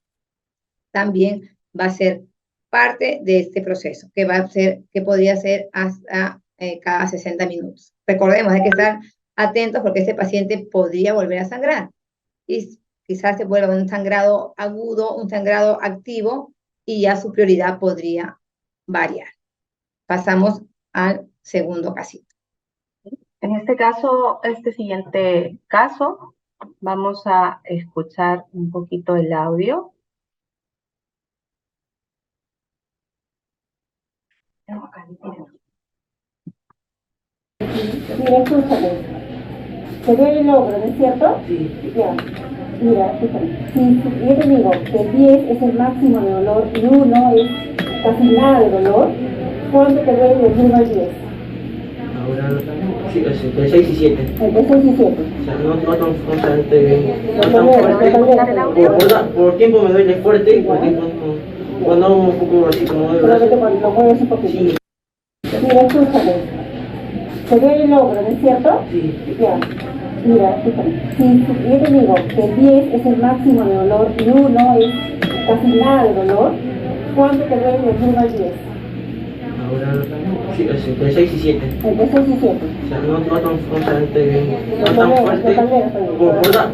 Speaker 3: también va a ser parte de este proceso, que podría ser hasta cada 60 minutos. Recordemos, hay que estar atentos porque este paciente podría volver a sangrar y quizás se vuelva un sangrado agudo, un sangrado activo y ya su prioridad podría variar. Pasamos al segundo casito.
Speaker 2: En este caso, este siguiente caso, vamos a escuchar un poquito el audio.
Speaker 4: Mira, escúchame. Se ve el hombro, ¿no es cierto?
Speaker 5: Sí.
Speaker 4: Ya. Mira, escúchame. Si yo te digo que el 10 es el máximo de dolor y 1 es casi nada de dolor, ¿cuánto te duele del 1 al 10?
Speaker 5: Ahora sí, entre 6 y 7.
Speaker 4: Entre 6 y 7.
Speaker 5: O sea, no tan fuerte. Por tiempo me duele fuerte, por tiempo cuando un poco así como de brazo.
Speaker 4: Solamente cuando lo mueves un poquito.
Speaker 5: Sí.
Speaker 4: Mira, escúchame. Se ve el hombro, ¿no es cierto?
Speaker 5: Sí.
Speaker 4: Ya. Mira, escúchame. Si yo te digo que el 10 es el máximo de dolor y 1 es casi nada de dolor, ¿cuánto te duele del 1 al 10?
Speaker 5: Ahora sí, entre 6 y 7.
Speaker 4: Entre 6 y 7.
Speaker 5: O sea, no tan fuerte.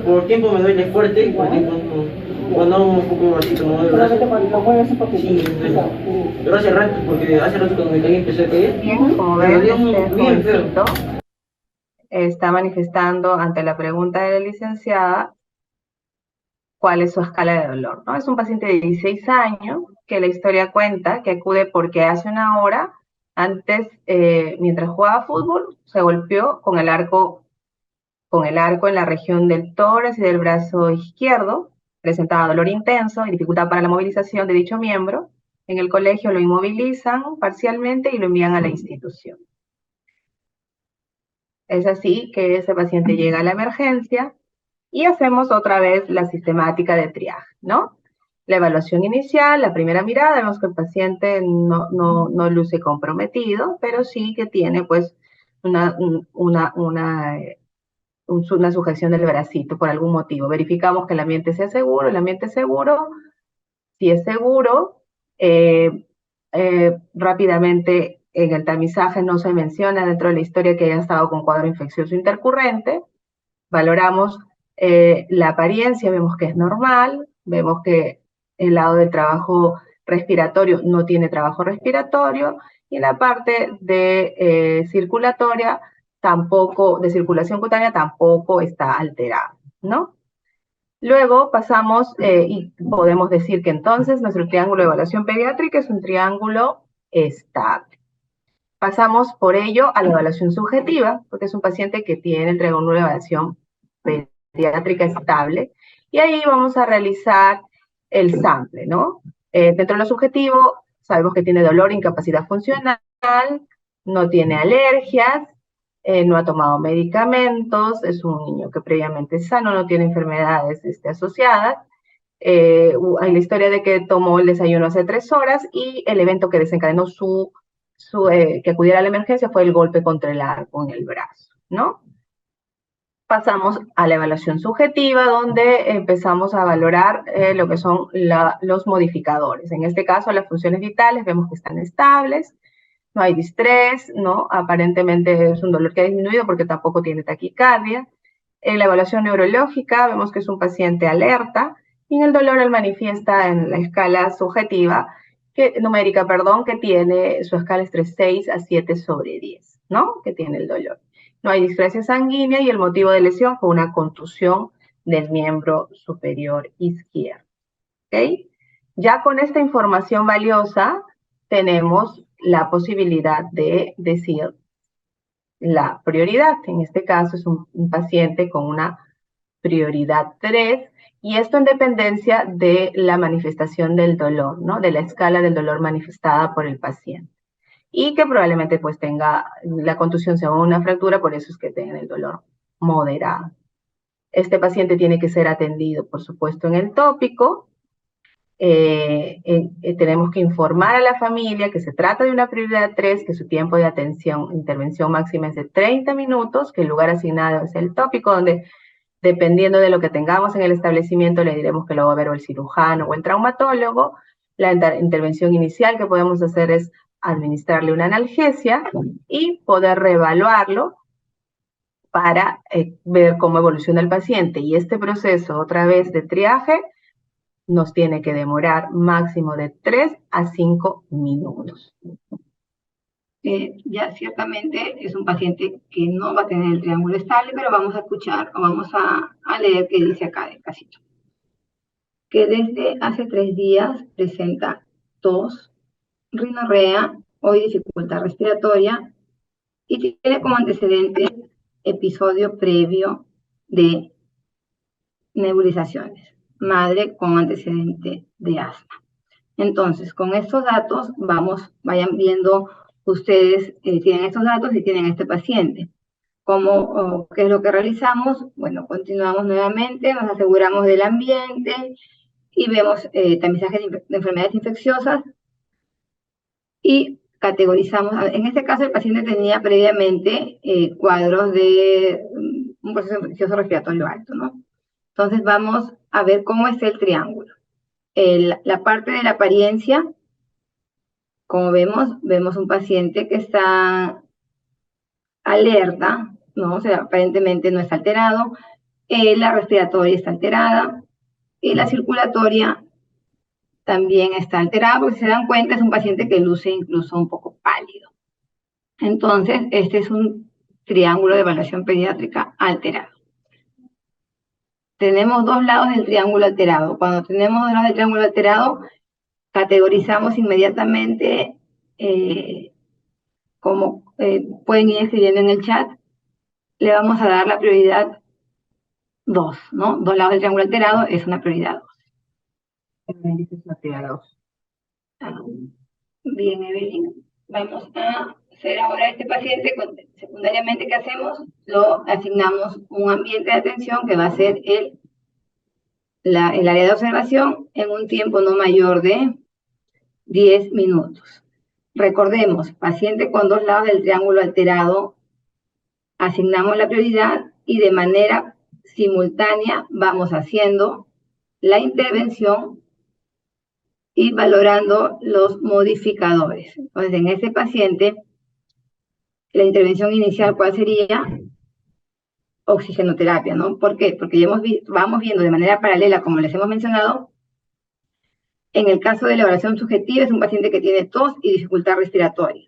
Speaker 5: Por tiempo me duele fuerte, por tiempo cuando un poco así como de brazo.
Speaker 4: Solamente cuando lo mueves un poquito.
Speaker 5: Sí, pero hace rato, porque hace rato cuando me caí empecé a caer.
Speaker 2: Bien, como
Speaker 5: Me
Speaker 2: ven,
Speaker 5: dolía
Speaker 2: este
Speaker 5: bien feo.
Speaker 2: jovencito está manifestando ante la pregunta de la licenciada cuál es su escala de dolor, ¿no? Es un paciente de 16 años que la historia cuenta que acude porque hace 1 hora antes, mientras jugaba fútbol, se golpeó con el arco en la región del tórax y del brazo izquierdo, presentaba dolor intenso y dificultad para la movilización de dicho miembro. En el colegio lo inmovilizan parcialmente y lo envían a la institución. Es así que ese paciente llega a la emergencia y hacemos otra vez la sistemática de triaje, ¿no? La evaluación inicial, la primera mirada, vemos que el paciente no luce comprometido, pero sí que tiene pues una una sujeción del bracito por algún motivo. Verificamos que el ambiente sea seguro, el ambiente es seguro. Si es seguro, rápidamente en el tamizaje no se menciona dentro de la historia que haya estado con cuadro infeccioso intercurrente. Valoramos la apariencia, vemos que es normal, vemos que el lado del trabajo respiratorio no tiene trabajo respiratorio, y en la parte de circulatoria tampoco, de circulación cutánea tampoco está alterada, ¿no? Luego pasamos y podemos decir que entonces nuestro triángulo de evaluación pediátrica es un triángulo estable. Pasamos por ello a la evaluación subjetiva, porque es un paciente que tiene el triángulo de evaluación pediátrica estable, y ahí vamos a realizar el sample, ¿no? Dentro de lo subjetivo, sabemos que tiene dolor, incapacidad funcional, no tiene alergias, no ha tomado medicamentos, es un niño que previamente es sano, no tiene enfermedades asociadas. Hay la historia de que tomó el desayuno hace 3 horas y el evento que desencadenó que acudiera a la emergencia fue el golpe contra el arco en el brazo, ¿no? Pasamos a la evaluación subjetiva, donde empezamos a valorar lo que son los modificadores. En este caso, las funciones vitales vemos que están estables, no hay distrés, ¿no? Aparentemente es un dolor que ha disminuido porque tampoco tiene taquicardia. En la evaluación neurológica vemos que es un paciente alerta, y en el dolor él manifiesta en la escala subjetiva, numérica, que tiene su escala es 6 a 7/10, ¿no? Que tiene el dolor. No hay displasia sanguínea y el motivo de lesión fue una contusión del miembro superior izquierdo, ¿ok? Ya con esta información valiosa tenemos la posibilidad de decir la prioridad. En este caso es un paciente con una prioridad 3, y esto en dependencia de la manifestación del dolor, ¿no? De la escala del dolor manifestada por el paciente. Y que probablemente pues tenga la contusión sea una fractura, por eso es que tenga el dolor moderado. Este paciente tiene que ser atendido, por supuesto, en el tópico. Tenemos que informar a la familia que se trata de una prioridad 3, que su tiempo de intervención máxima es de 30 minutos, que el lugar asignado es el tópico, donde dependiendo de lo que tengamos en el establecimiento, le diremos que lo va a ver o el cirujano o el traumatólogo. La intervención inicial que podemos hacer es administrarle una analgesia y poder reevaluarlo para ver cómo evoluciona el paciente. Y este proceso, otra vez, de triaje, nos tiene que demorar máximo de 3 a 5 minutos.
Speaker 3: Ya ciertamente es un paciente que no va a tener el triángulo estable, pero vamos a escuchar o vamos a leer qué dice acá del casito. Que desde hace 3 días presenta tos, rinorrea o dificultad respiratoria y tiene como antecedente episodio previo de nebulizaciones, madre con antecedente de asma. Entonces, con estos datos, vayan viendo ustedes, tienen estos datos y tienen este paciente. ¿Qué es lo que realizamos? Bueno, continuamos nuevamente, nos aseguramos del ambiente y vemos tamizaje de enfermedades infecciosas y categorizamos. En este caso, el paciente tenía previamente cuadros de un proceso infeccioso respiratorio alto, ¿no? Entonces, vamos a ver cómo es el triángulo. La parte de la apariencia, como vemos un paciente que está alerta, ¿no? O sea, aparentemente no está alterado. La respiratoria está alterada y la circulatoria también está alterada, porque si se dan cuenta es un paciente que luce incluso un poco pálido. Entonces, este es un triángulo de evaluación pediátrica alterado. Tenemos 2 lados del triángulo alterado. Cuando tenemos 2 lados del triángulo alterado, categorizamos inmediatamente, como pueden ir escribiendo en el chat, le vamos a dar la prioridad 2, ¿no? 2 lados del triángulo alterado es una prioridad 2. Bien, Evelyn. Vamos a hacer ahora este paciente, secundariamente, ¿qué hacemos? Lo asignamos un ambiente de atención que va a ser el área de observación en un tiempo no mayor de 10 minutos. Recordemos, paciente con 2 lados del triángulo alterado, asignamos la prioridad y de manera simultánea vamos haciendo la intervención y valorando los modificadores. Entonces, en ese paciente, la intervención inicial, ¿cuál sería? Oxigenoterapia, ¿no? ¿Por qué? Porque ya vamos viendo de manera paralela, como les hemos mencionado, en el caso de la evaluación subjetiva, es un paciente que tiene tos y dificultad respiratoria.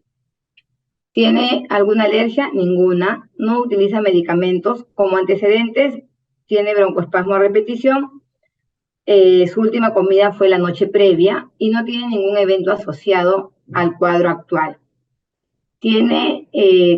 Speaker 3: ¿Tiene alguna alergia? Ninguna. No utiliza medicamentos. Como antecedentes, tiene broncoespasmo a repetición. Su última comida fue la noche previa y no tiene ningún evento asociado al cuadro actual. Tiene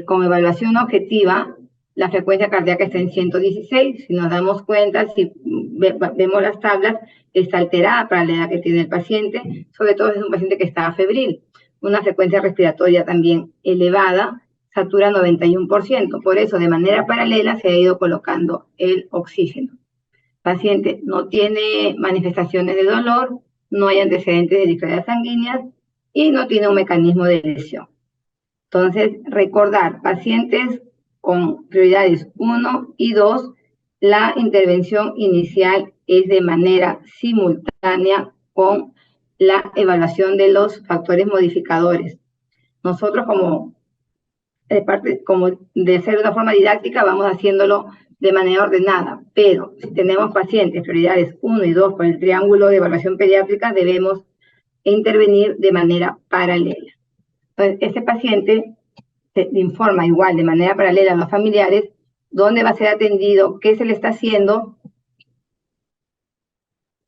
Speaker 3: como evaluación objetiva la frecuencia cardíaca está en 116. Si nos damos cuenta, si vemos las tablas, está alterada para la edad que tiene el paciente, sobre todo es un paciente que está febril. Una frecuencia respiratoria también elevada, satura 91%. Por eso, de manera paralela, se ha ido colocando el oxígeno. El paciente no tiene manifestaciones de dolor, no hay antecedentes de displasia sanguíneas y no tiene un mecanismo de lesión. Entonces, recordar, pacientes con prioridades 1 y 2, la intervención inicial es de manera simultánea con la evaluación de los factores modificadores. Nosotros como de ser de una forma didáctica vamos haciéndolo de manera ordenada, pero si tenemos pacientes prioridades 1 y 2 con el triángulo de evaluación pediátrica, debemos intervenir de manera paralela. Entonces, ese paciente se informa igual de manera paralela a los familiares dónde va a ser atendido, qué se le está haciendo.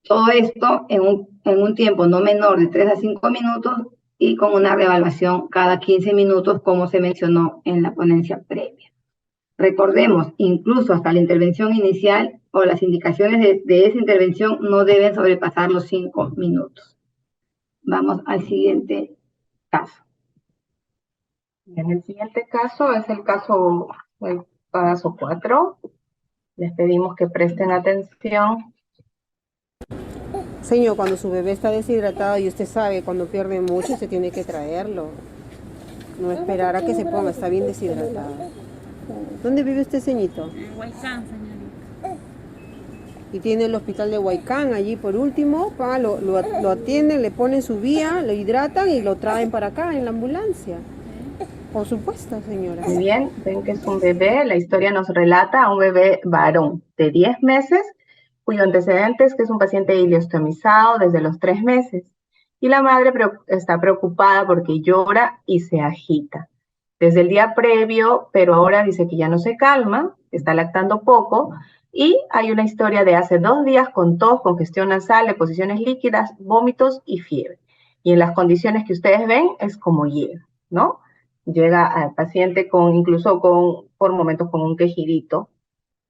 Speaker 3: Todo esto en un tiempo no menor de 3 a 5 minutos y con una reevaluación cada 15 minutos, como se mencionó en la ponencia previa. Recordemos, incluso hasta la intervención inicial o las indicaciones de esa intervención no deben sobrepasar los 5 minutos. Vamos al siguiente caso.
Speaker 2: En el siguiente caso es el caso 4. Les pedimos que presten atención.
Speaker 6: Señor, cuando su bebé está deshidratado y usted sabe, cuando pierde mucho, se tiene que traerlo. No esperar a que se ponga, está bien deshidratado. ¿Dónde vive usted, ceñito?
Speaker 7: En Huaycán, señorita.
Speaker 6: Y tiene el hospital de Huaycán allí por último, lo atienden, le ponen su vía, lo hidratan y lo traen para acá en la ambulancia. Por supuesto, señora.
Speaker 2: Muy bien, ven que es un bebé, la historia nos relata a un bebé varón de 10 meses, cuyo antecedente es que es un paciente ileostomizado desde los 3 meses. Y la madre está preocupada porque llora y se agita. Desde el día previo, pero ahora dice que ya no se calma, está lactando poco, y hay una historia de hace 2 días con tos, congestión nasal, deposiciones líquidas, vómitos y fiebre. Y en las condiciones que ustedes ven es como llega, ¿no? Llega al paciente por momentos con un quejidito.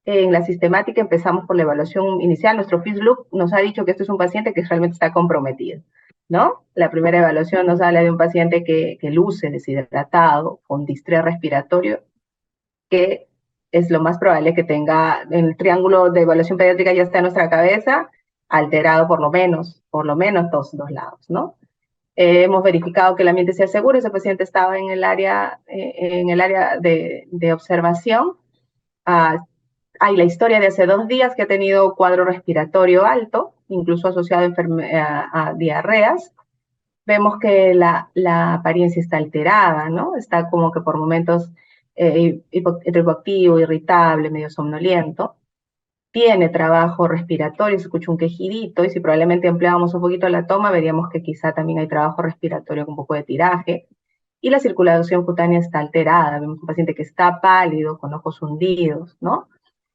Speaker 2: En la sistemática empezamos por la evaluación inicial. Nuestro FISLUC nos ha dicho que este es un paciente que realmente está comprometido, ¿no? La primera evaluación nos habla de un paciente que luce deshidratado, con distrés respiratorio, que es lo más probable que tenga, el triángulo de evaluación pediátrica ya está en nuestra cabeza, alterado por lo menos dos lados, ¿no? Hemos verificado que el ambiente sea seguro, ese paciente estaba en el área de observación. Hay la historia de hace 2 días que ha tenido cuadro respiratorio alto, incluso asociado a diarreas. Vemos que la apariencia está alterada, ¿no? Está como que por momentos hipoactivo, irritable, medio somnoliento. Tiene trabajo respiratorio, se escucha un quejidito, y si probablemente empleábamos un poquito la toma, veríamos que quizá también hay trabajo respiratorio con un poco de tiraje, y la circulación cutánea está alterada. Vemos un paciente que está pálido, con ojos hundidos, ¿no?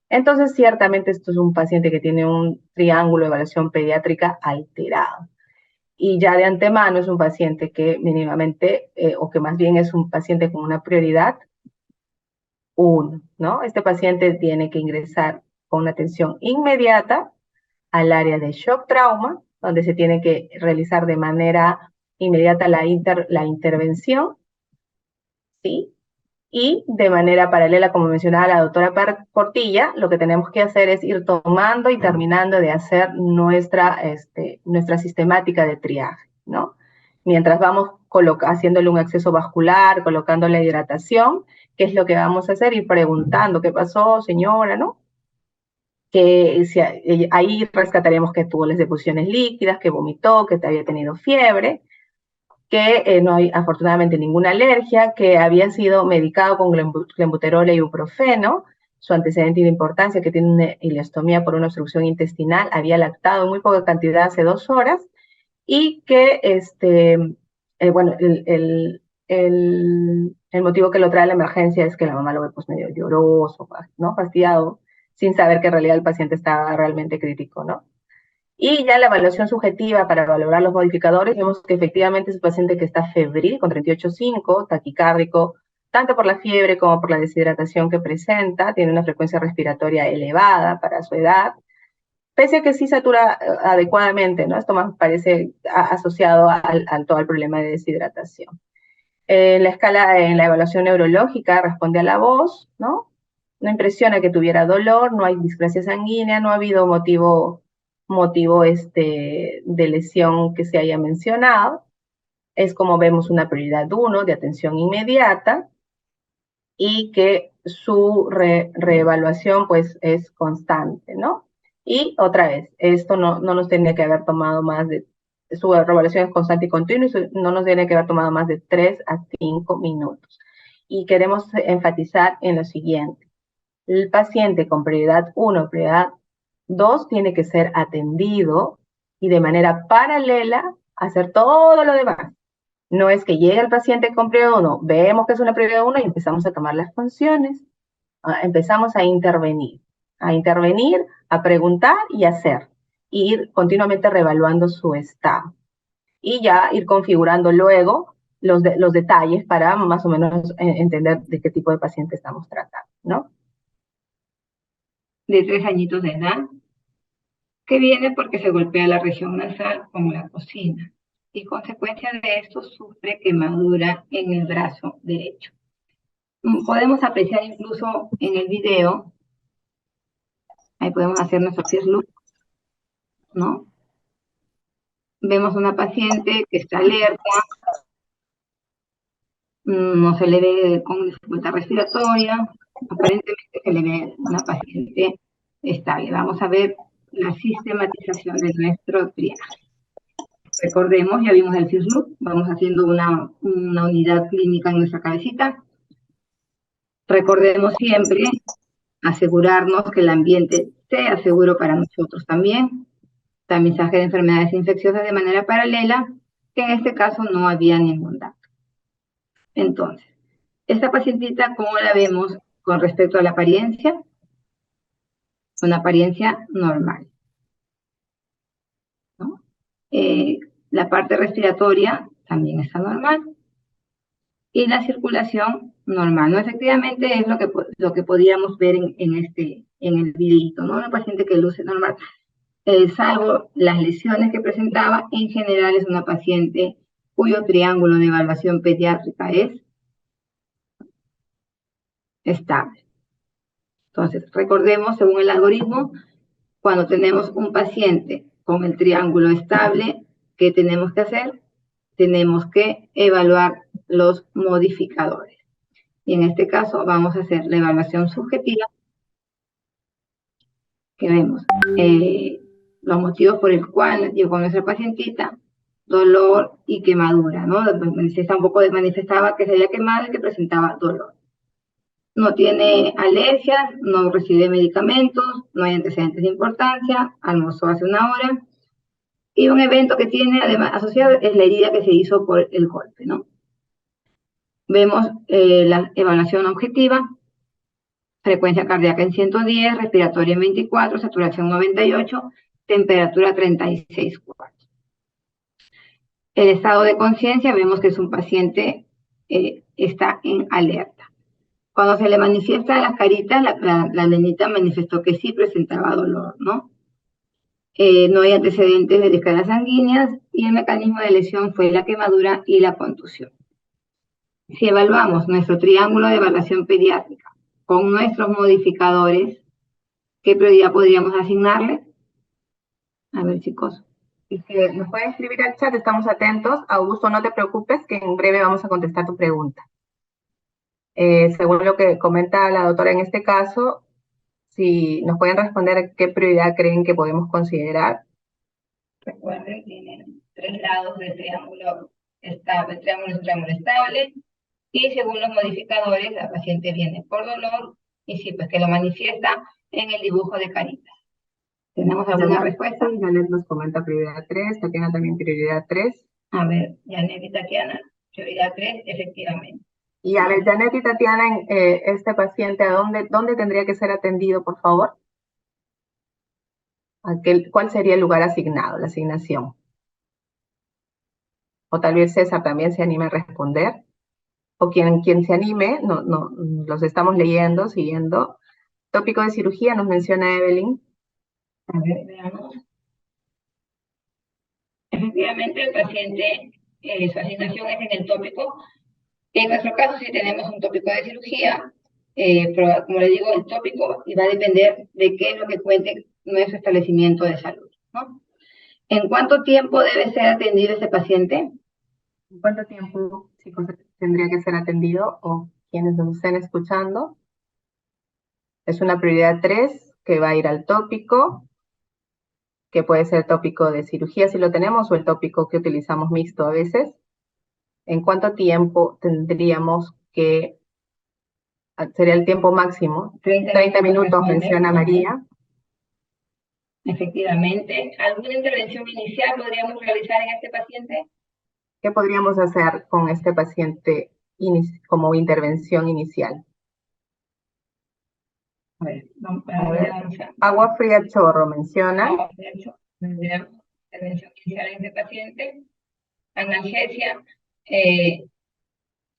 Speaker 2: Entonces, ciertamente esto es un paciente que tiene un triángulo de evaluación pediátrica alterado. Y ya de antemano es un paciente que mínimamente, o que más bien es un paciente con una prioridad 1, ¿no? Este paciente tiene que ingresar con una atención inmediata al área de shock trauma, donde se tiene que realizar de manera inmediata la intervención, ¿sí? Y de manera paralela, como mencionaba la doctora Portilla, lo que tenemos que hacer es ir tomando y terminando de hacer nuestra sistemática de triaje, ¿no? Mientras vamos haciéndole un acceso vascular, colocándole hidratación, ¿qué es lo que vamos a hacer? Ir preguntando, ¿qué pasó, señora, no? Que ahí rescataremos que tuvo las deposiciones líquidas, que vomitó, que había tenido fiebre, que no hay afortunadamente ninguna alergia, que había sido medicado con clenbuterol e ibuprofeno, su antecedente de importancia, que tiene una ileostomía por una obstrucción intestinal, había lactado en muy poca cantidad hace 2 horas, y que, bueno, el motivo que lo trae a la emergencia es que la mamá lo ve pues medio lloroso, ¿no? Fastidiado, sin saber que en realidad el paciente estaba realmente crítico, ¿no? Y ya la evaluación subjetiva para valorar los modificadores, vemos que efectivamente es un paciente que está febril, con 38,5, taquicárdico, tanto por la fiebre como por la deshidratación que presenta, tiene una frecuencia respiratoria elevada para su edad, pese a que sí satura adecuadamente, ¿no? Esto más parece asociado al todo el problema de deshidratación. La escala en la evaluación neurológica responde a la voz, ¿no? No impresiona que tuviera dolor, no hay displasia sanguínea, no ha habido motivo de lesión que se haya mencionado. Es como vemos una prioridad 1 de atención inmediata y que su reevaluación pues es constante, ¿no? Y otra vez, esto no nos tiene que haber tomado más de, su reevaluación es constante y continua, y no nos tiene que haber tomado más de 3 a 5 minutos. Y queremos enfatizar en lo siguiente: el paciente con prioridad 1, prioridad 2, tiene que ser atendido y de manera paralela hacer todo lo demás. No es que llegue el paciente con prioridad 1, vemos que es una prioridad 1 y empezamos a tomar las funciones. Empezamos a intervenir, a preguntar y a hacer. Y ir continuamente reevaluando su estado. Y ya ir configurando luego los detalles para más o menos entender de qué tipo de paciente estamos tratando, ¿no?
Speaker 3: De 3 añitos de edad, que viene porque se golpea la región nasal como la cocina, y consecuencia de esto sufre quemadura en el brazo derecho. Podemos apreciar incluso en el video, ahí podemos hacer nuestro first look, ¿no? Vemos una paciente que está alerta, no se le ve con dificultad respiratoria, aparentemente se le ve una paciente estable. Vamos a ver la sistematización de nuestro triaje. Recordemos, ya vimos el first look, vamos haciendo una unidad clínica en nuestra cabecita. Recordemos siempre asegurarnos que el ambiente sea seguro para nosotros también. Tamizaje de enfermedades infecciosas de manera paralela, que en este caso no había ningún dato. Entonces, esta pacientita, ¿cómo la vemos con respecto a la apariencia? Una apariencia normal, ¿no? La parte respiratoria también está normal. Y la circulación normal, ¿no? Efectivamente es lo que podíamos ver en el videito, ¿no? Una paciente que luce normal, salvo las lesiones que presentaba, en general es una paciente cuyo triángulo de evaluación pediátrica es estable. Entonces, recordemos, según el algoritmo, cuando tenemos un paciente con el triángulo estable, ¿qué tenemos que hacer? Tenemos que evaluar los modificadores. Y en este caso vamos a hacer la evaluación subjetiva, que vemos los motivos por el cual llegó nuestra pacientita, dolor y quemadura, ¿no? Manifestaba que se había quemado y que presentaba dolor. No tiene alergias, no recibe medicamentos, no hay antecedentes de importancia, almorzó hace 1 hora. Y un evento que tiene además asociado es la herida que se hizo por el golpe, ¿no? Vemos la evaluación objetiva, frecuencia cardíaca en 110, respiratoria en 24, saturación 98, temperatura 36,4. El estado de conciencia, vemos que es un paciente, está en alerta. Cuando se le manifiesta las caritas, la nenita manifestó que sí presentaba dolor, ¿no? No hay antecedentes de descargas sanguíneas y el mecanismo de lesión fue la quemadura y la contusión. Si evaluamos nuestro triángulo de evaluación pediátrica con nuestros modificadores, ¿qué prioridad podríamos asignarle? A ver, chicos,
Speaker 2: y que nos pueden escribir al chat, estamos atentos. Augusto, no te preocupes, que en breve vamos a contestar tu pregunta. Según lo que comenta la doctora en este caso, si nos pueden responder qué prioridad creen que podemos considerar.
Speaker 3: Recuerden, tienen 3 lados del triángulo estable. El triángulo es un triángulo estable. Y según los modificadores, la paciente viene por dolor y sí, pues que lo manifiesta en el dibujo de caritas. ¿Tenemos alguna respuesta?
Speaker 2: Janet nos comenta prioridad 3, Tatiana también prioridad 3.
Speaker 3: A ver, Janet y Tatiana, prioridad 3, efectivamente.
Speaker 2: Y a ver, Janet y Tatiana, este paciente, ¿dónde tendría que ser atendido, por favor? ¿Cuál sería el lugar asignado, la asignación? O tal vez César también se anime a responder. O quien se anime, los estamos leyendo, siguiendo. Tópico de cirugía nos menciona Evelyn.
Speaker 3: A ver, veamos. Efectivamente, el paciente, su asignación es en el tópico. En nuestro caso, sí tenemos un tópico de cirugía, pero como le digo, el tópico va a depender de qué es lo que cuente nuestro establecimiento de salud, ¿no? ¿En cuánto tiempo debe ser atendido ese paciente?
Speaker 2: ¿En cuánto tiempo, chicos, tendría que ser atendido? O quienes nos estén escuchando. Es una prioridad 3 que va a ir al tópico, que puede ser tópico de cirugía si lo tenemos, o el tópico que utilizamos mixto a veces. ¿En cuánto tiempo tendríamos que, sería el tiempo máximo? 30 minutos, menciona María.
Speaker 3: Efectivamente. ¿Alguna intervención inicial podríamos realizar en este paciente?
Speaker 2: ¿Qué podríamos hacer con este paciente como intervención inicial?
Speaker 3: A ver,
Speaker 2: Agua fría a chorro, menciona.
Speaker 3: Agua fría a chorro. Intervención inicial en este paciente. Analgesia.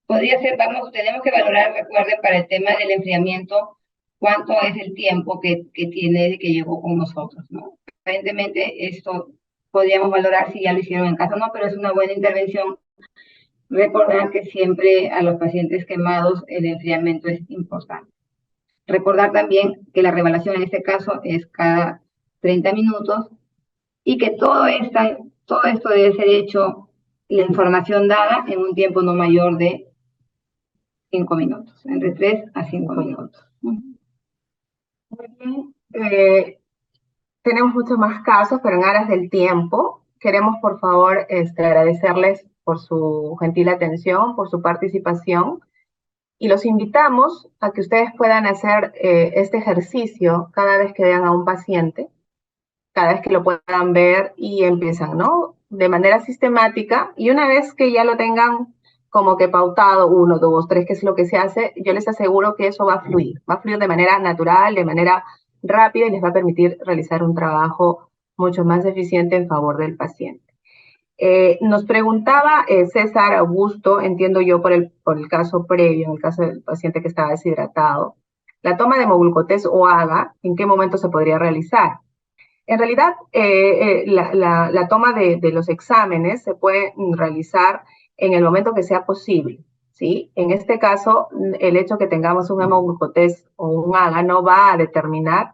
Speaker 3: Podría ser, tenemos que valorar, recuerden, para el tema del enfriamiento, cuánto es el tiempo que tiene, que llevó con nosotros, ¿no? Aparentemente esto podríamos valorar si ya lo hicieron en casa o no, pero es una buena intervención. Recordar que siempre a los pacientes quemados el enfriamiento es importante. Recordar también que la revelación en este caso es cada 30 minutos y que todo esto debe ser hecho, la información dada en un tiempo no mayor de 5 minutos, entre 3 a 5 minutos.
Speaker 2: Muy bien. Tenemos muchos más casos, pero en aras del tiempo, queremos por favor agradecerles por su gentil atención, por su participación, y los invitamos a que ustedes puedan hacer este ejercicio cada vez que vean a un paciente, cada vez que lo puedan ver y empiezan, ¿no? De manera sistemática, y una vez que ya lo tengan como que pautado, 1, 2, 3, que es lo que se hace, yo les aseguro que eso va a fluir de manera natural, de manera rápida, y les va a permitir realizar un trabajo mucho más eficiente en favor del paciente. Nos preguntaba César Augusto, entiendo yo por el caso previo, en el caso del paciente que estaba deshidratado, la toma de hemoglucotés o AGA, ¿en qué momento se podría realizar? En realidad, la toma de los exámenes se puede realizar en el momento que sea posible, ¿sí? En este caso, el hecho que tengamos un hemoglucotés o un AGA no va a determinar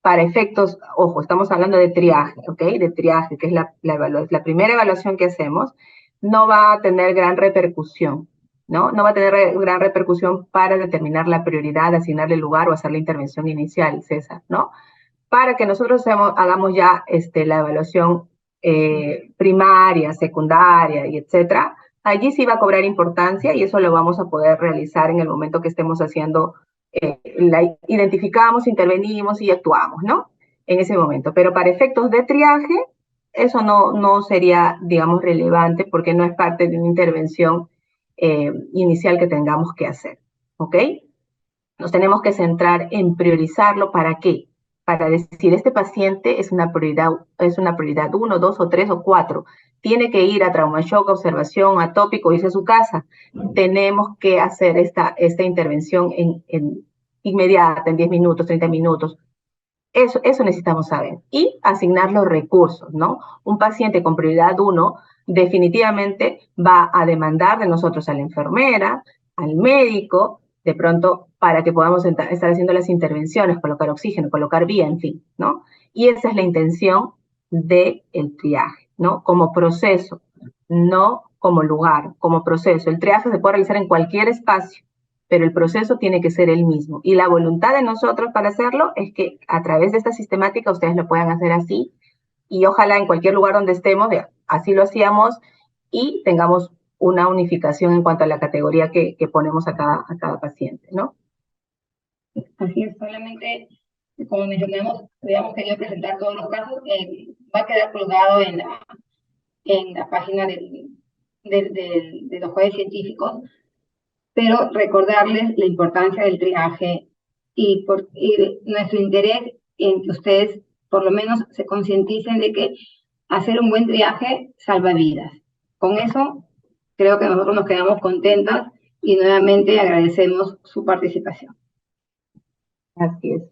Speaker 2: para efectos, ojo, estamos hablando de triaje, ¿ok? De triaje, que es la primera evaluación que hacemos, no va a tener gran repercusión, ¿no? No va a tener gran repercusión para determinar la prioridad, asignarle lugar o hacer la intervención inicial, César, ¿no? Para que nosotros hagamos ya la evaluación primaria, secundaria y etcétera, allí sí va a cobrar importancia y eso lo vamos a poder realizar en el momento que estemos haciendo, identificamos, intervenimos y actuamos, ¿no? En ese momento. Pero para efectos de triaje, eso no sería, digamos, relevante porque no es parte de una intervención inicial que tengamos que hacer, ¿ok? Nos tenemos que centrar en priorizarlo. ¿Para qué? Para decir, este paciente es una prioridad 1, 2 o 3 o 4. Tiene que ir a trauma shock, observación, atópico, irse a su casa. Tenemos que hacer esta intervención inmediata, en 10 minutos, 30 minutos. Eso necesitamos saber. Y asignar los recursos, ¿no? Un paciente con prioridad 1 definitivamente va a demandar de nosotros a la enfermera, al médico, de pronto para que podamos estar haciendo las intervenciones, colocar oxígeno, colocar vía, en fin, ¿no? Y esa es la intención del triaje. ¿no? Como proceso, no como lugar, como proceso. El triaje se puede realizar en cualquier espacio, pero el proceso tiene que ser el mismo. Y la voluntad de nosotros para hacerlo es que a través de esta sistemática ustedes lo puedan hacer así, y ojalá en cualquier lugar donde estemos, así lo hacíamos, y tengamos una unificación en cuanto a la categoría que ponemos a cada paciente, ¿no?
Speaker 3: Así es, solamente, como mencionamos, habíamos querido presentar todos los casos, va a quedar colgado en la página de los jueves científicos, pero recordarles la importancia del triaje y nuestro interés en que ustedes por lo menos se concienticen de que hacer un buen triaje salva vidas. Con eso, creo que nosotros nos quedamos contentas y nuevamente agradecemos su participación.
Speaker 2: Así es.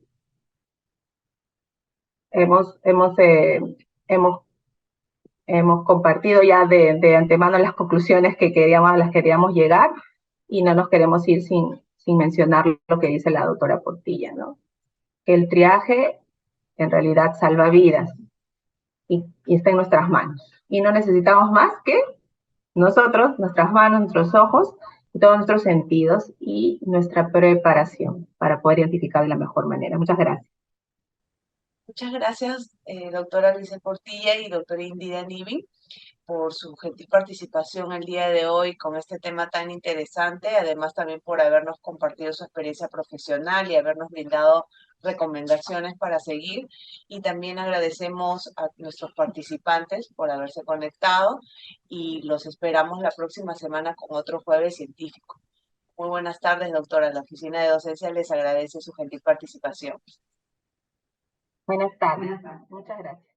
Speaker 2: Hemos compartido ya de antemano las conclusiones a las que queríamos llegar, y no nos queremos ir sin mencionar lo que dice la doctora Portilla, ¿no? Que el triaje en realidad salva vidas y está en nuestras manos. Y no necesitamos más que nosotros, nuestras manos, nuestros ojos, todos nuestros sentidos y nuestra preparación para poder identificar de la mejor manera. Muchas gracias.
Speaker 1: Muchas gracias, doctora Luisa Portilla y doctora Indira Nivi, por su gentil participación el día de hoy con este tema tan interesante, además también por habernos compartido su experiencia profesional y habernos brindado recomendaciones para seguir, y también agradecemos a nuestros participantes por haberse conectado y los esperamos la próxima semana con otro jueves científico. Muy buenas tardes, doctora. La Oficina de Docencia les agradece su gentil participación.
Speaker 2: Buenas tardes. Muchas gracias.